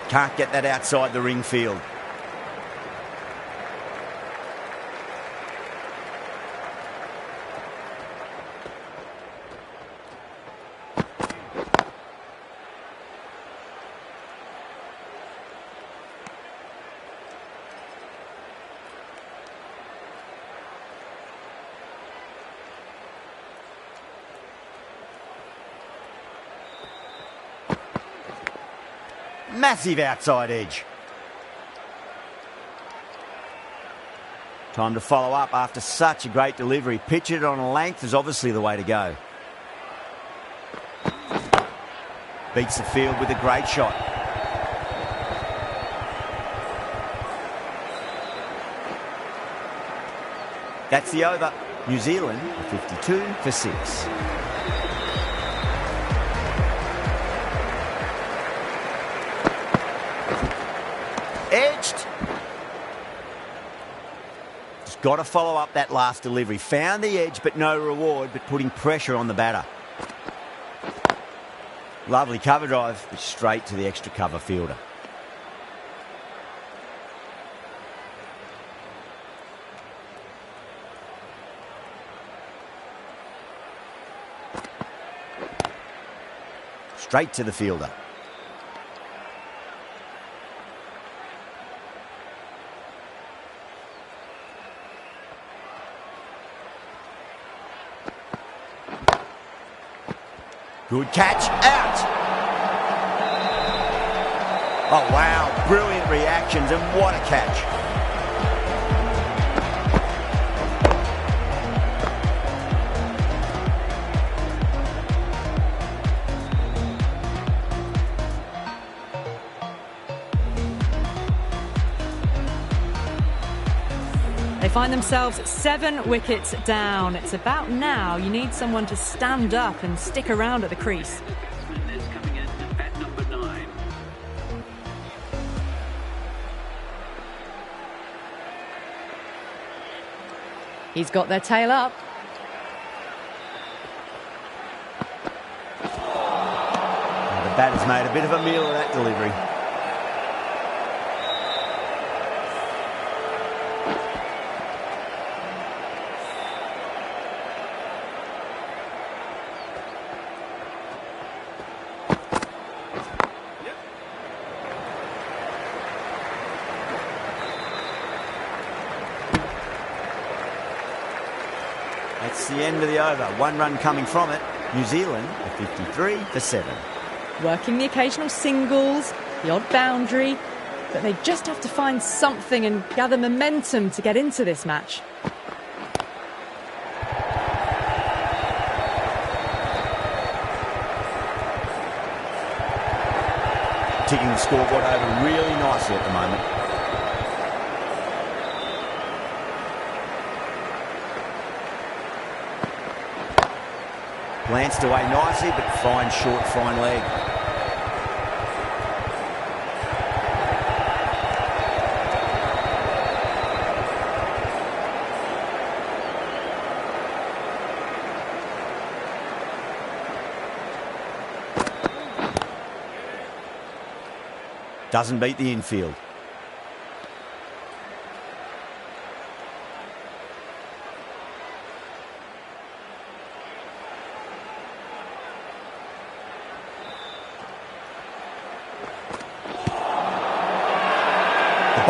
Can't get that outside the ring field. Massive outside edge. Time to follow up after such a great delivery. Pitch it on a length is obviously the way to go. Beats the field with a great shot. That's the over. New Zealand 52 for 6. Edged. Just got to follow up that last delivery. Found the edge, but no reward, but putting pressure on the batter. Lovely cover drive, but straight to the extra cover fielder. Straight to the fielder. Good catch, out! Oh wow, brilliant reactions and what a catch. They find themselves 7 wickets down. It's about now you need someone to stand up and stick around at the crease. Is coming in at number 9. He's got their tail up. Now the batter's made a bit of a meal of that delivery. That's the end of the over. 1 run coming from it. New Zealand are 53 for 7. Working the occasional singles, the odd boundary, but they just have to find something and gather momentum to get into this match. Ticking the scoreboard over really nicely at the moment. Glanced away nicely, but fine short, fine leg. Doesn't beat the infield.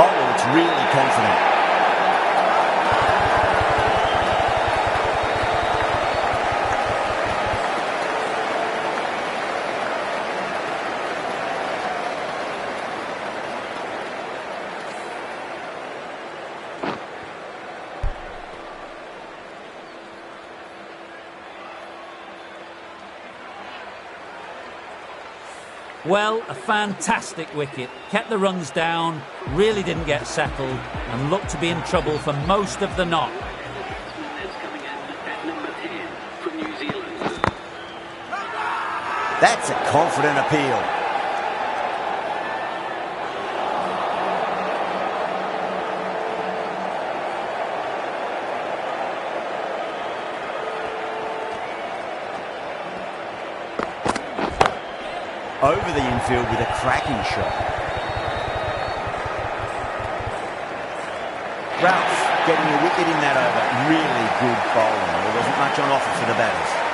bowler looks really confident. Well, a fantastic wicket. Kept the runs down, really didn't get settled, and looked to be in trouble for most of the knock. Is coming in at number 10 for New Zealand. That's a confident appeal. Over the infield with a cracking shot. Ralph getting a wicket in that over. Really good bowling. There wasn't much on offer for the batters.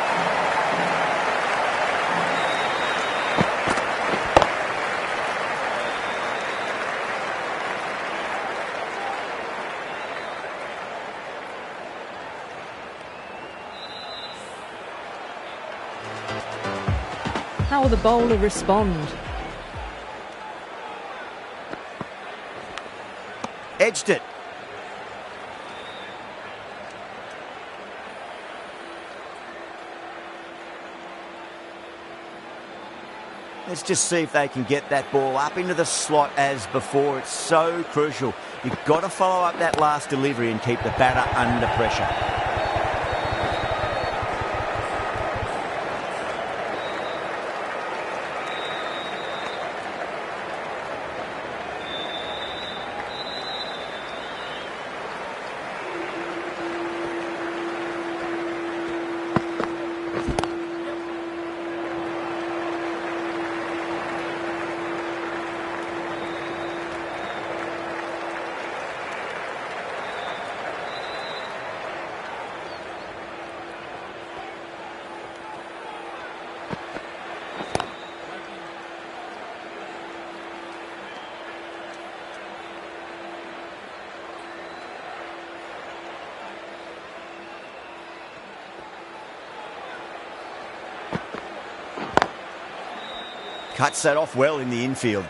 How will the bowler respond? Edged it. Let's just see if they can get that ball up into the slot as before. It's so crucial. You've got to follow up that last delivery and keep the batter under pressure. Cuts that off well in the infield.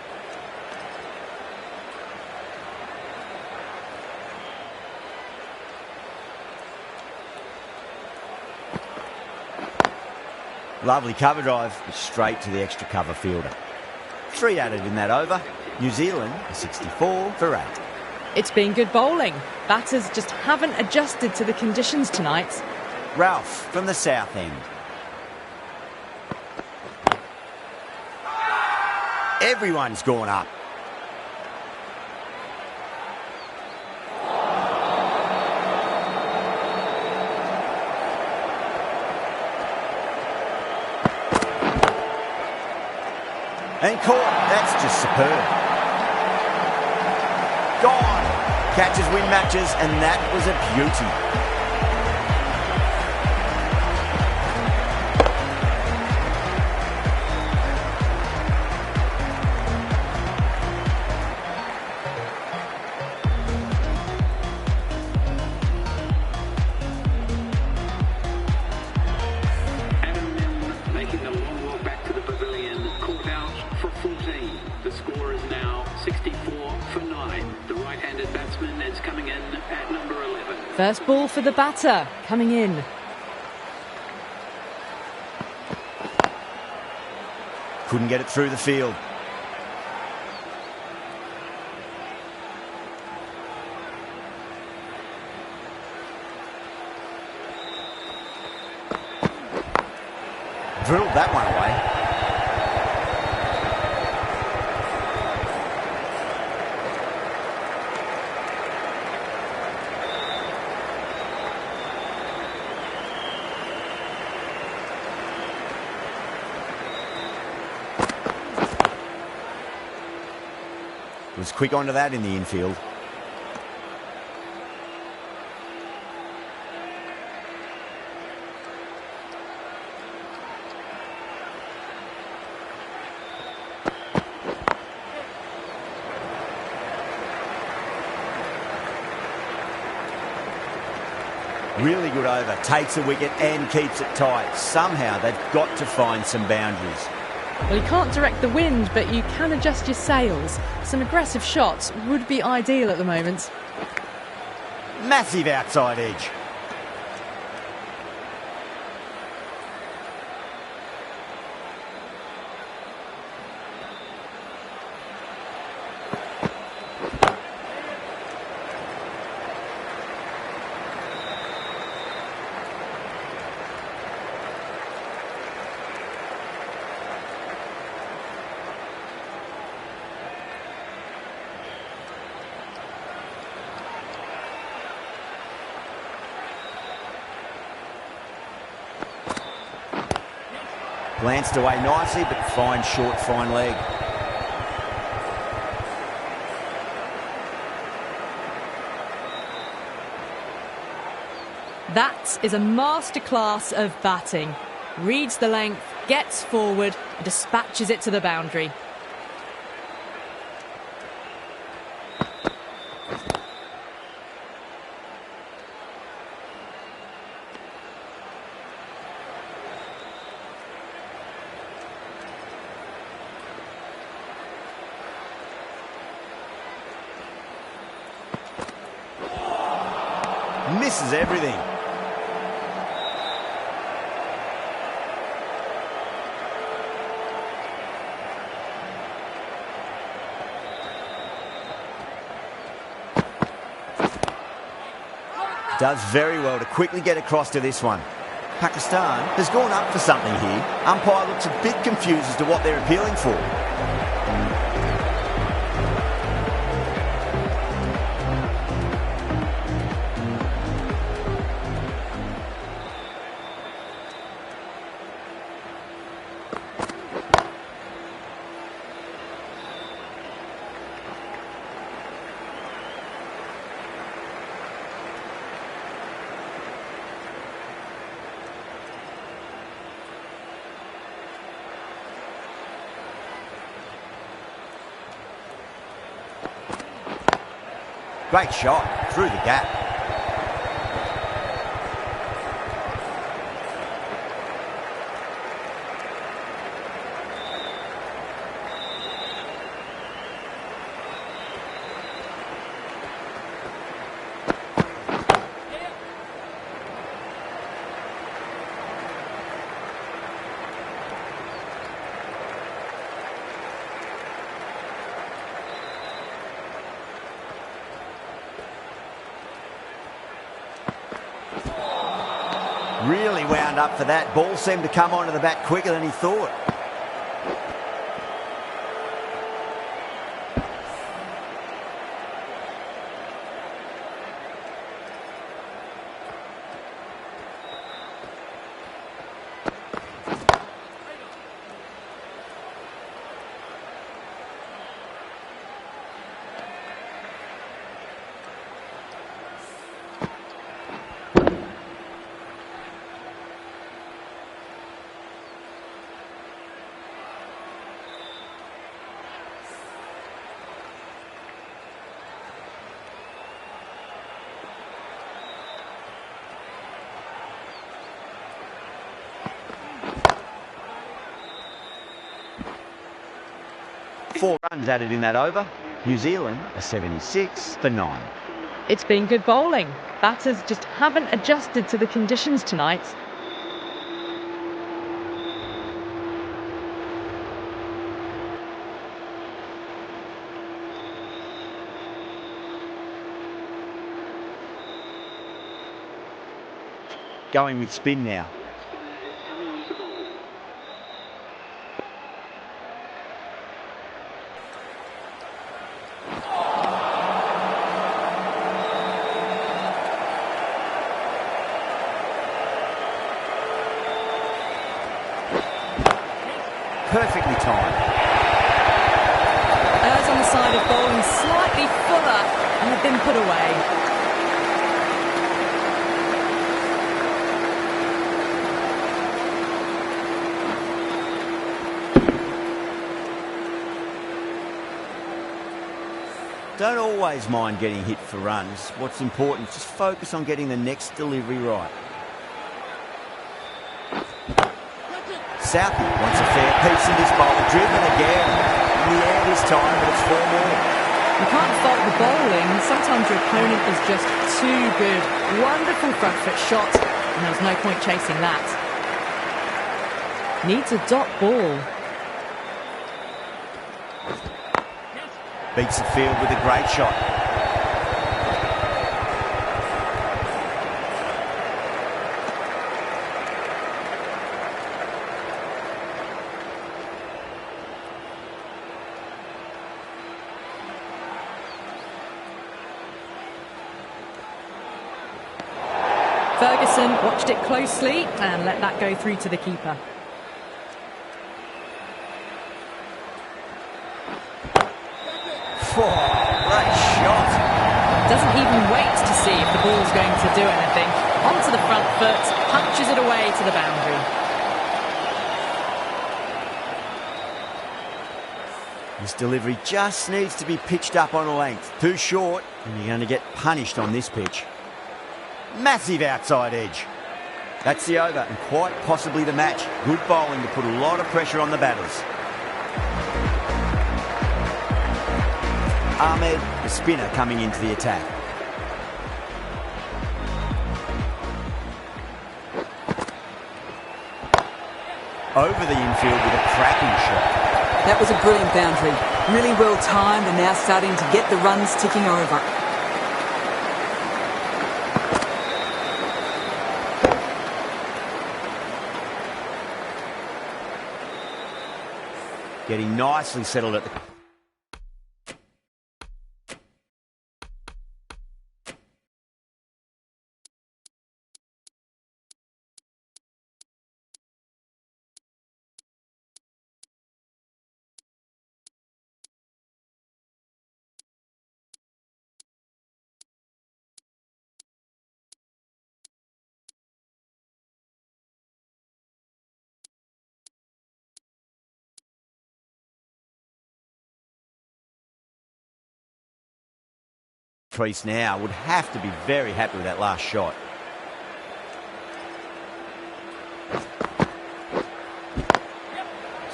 Lovely cover drive, straight to the extra cover fielder. 3 added in that over. New Zealand 64 for 8. It's been good bowling. Batters just haven't adjusted to the conditions tonight. Ralph from the south end. Everyone's gone up. And caught. That's just superb. Gone. Catches win matches, and that was a beauty. First ball for the batter, coming in. Couldn't get it through the field. Drilled that one away. Was quick onto that in the infield. Really good over. Takes a wicket and keeps it tight. Somehow they've got to find some boundaries. Well, you can't direct the wind, but you can adjust your sails. Some aggressive shots would be ideal at the moment. Massive outside edge. Glanced away nicely, but fine short, fine leg. That is a masterclass of batting. Reads the length, gets forward, and dispatches it to the boundary. Misses everything. Does very well to quickly get across to this one. Pakistan has gone up for something here. Umpire looks a bit confused as to what they're appealing for. Great shot through the gap. Really wound up for that. Ball seemed to come onto the bat quicker than he thought. Four runs added in that over. New Zealand are 76 for 9. It's been good bowling. Batters just haven't adjusted to the conditions tonight. Going with spin now. Perfectly timed. Errs on the side of bowling slightly fuller and have been put away. Don't always mind getting hit for runs. What's important is just focus on getting the next delivery right. Southey wants a fair piece of this bowl. Driven again. In the air this time, but it's 4 more. You can't fault the bowling. Sometimes your opponent is just too good. Wonderful front foot shot, and there was no point chasing that. Needs a dot ball. Beats the field with a great shot. Ferguson watched it closely and let that go through to the keeper. Great shot. Doesn't even wait to see if the ball's going to do anything. Onto the front foot, punches it away to the boundary. This delivery just needs to be pitched up on a length. Too short, and you're going to get punished on this pitch. Massive outside edge. That's the over, and quite possibly the match. Good bowling to put a lot of pressure on the batters. Ahmed, the spinner, coming into the attack. Over the infield with a cracking shot. That was a brilliant boundary. Really well timed and now starting to get the runs ticking over. Getting nicely settled at the... crease now. Would have to be very happy with that last shot.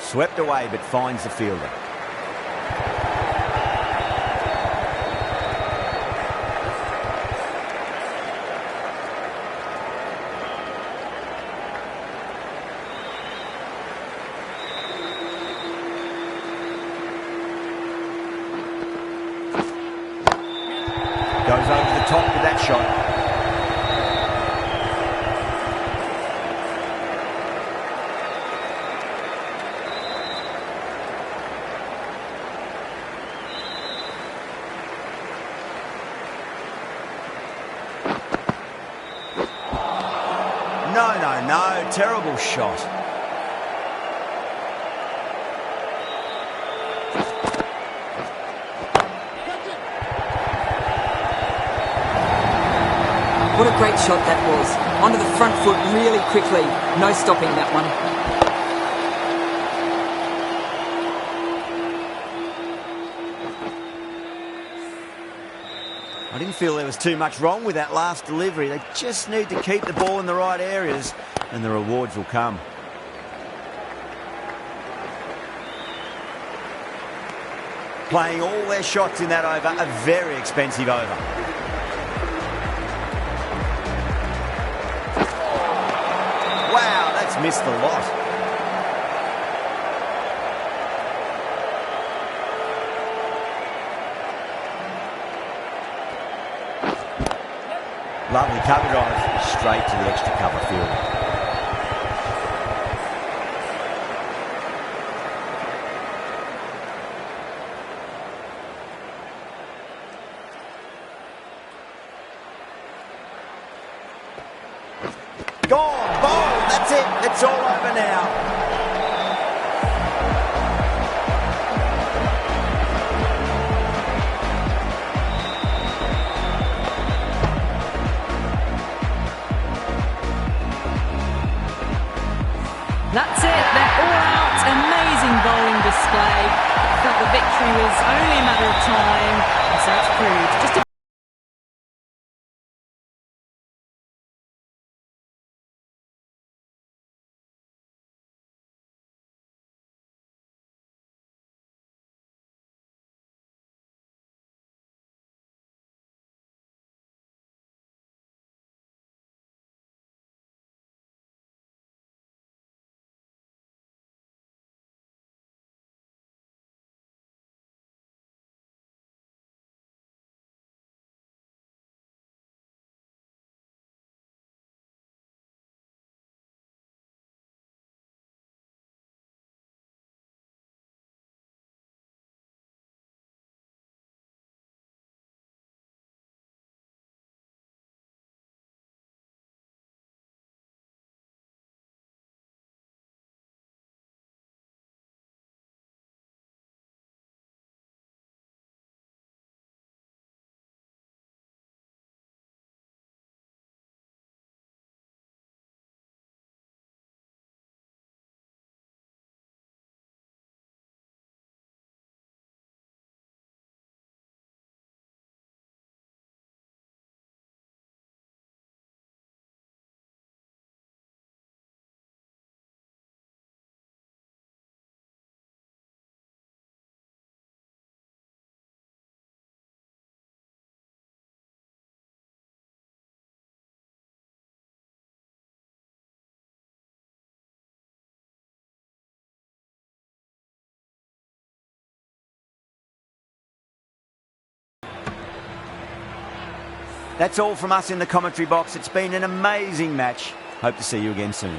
Swept away but finds the fielder. Goes over the top with that shot. No, terrible shot. What a great shot that was. Onto the front foot really quickly. No stopping that one. I didn't feel there was too much wrong with that last delivery. They just need to keep the ball in the right areas and the rewards will come. Playing all their shots in that over, a very expensive over. Wow, that's missed a lot. Lovely cover drive, straight to the extra cover field. Gone, bowled, that's it, it's all over now. That's it, they're all out. Amazing bowling display. I felt the victory victory was only a matter of time, and so it's proved. Just a That's all from us in the commentary box. It's been an amazing match. Hope to see you again soon.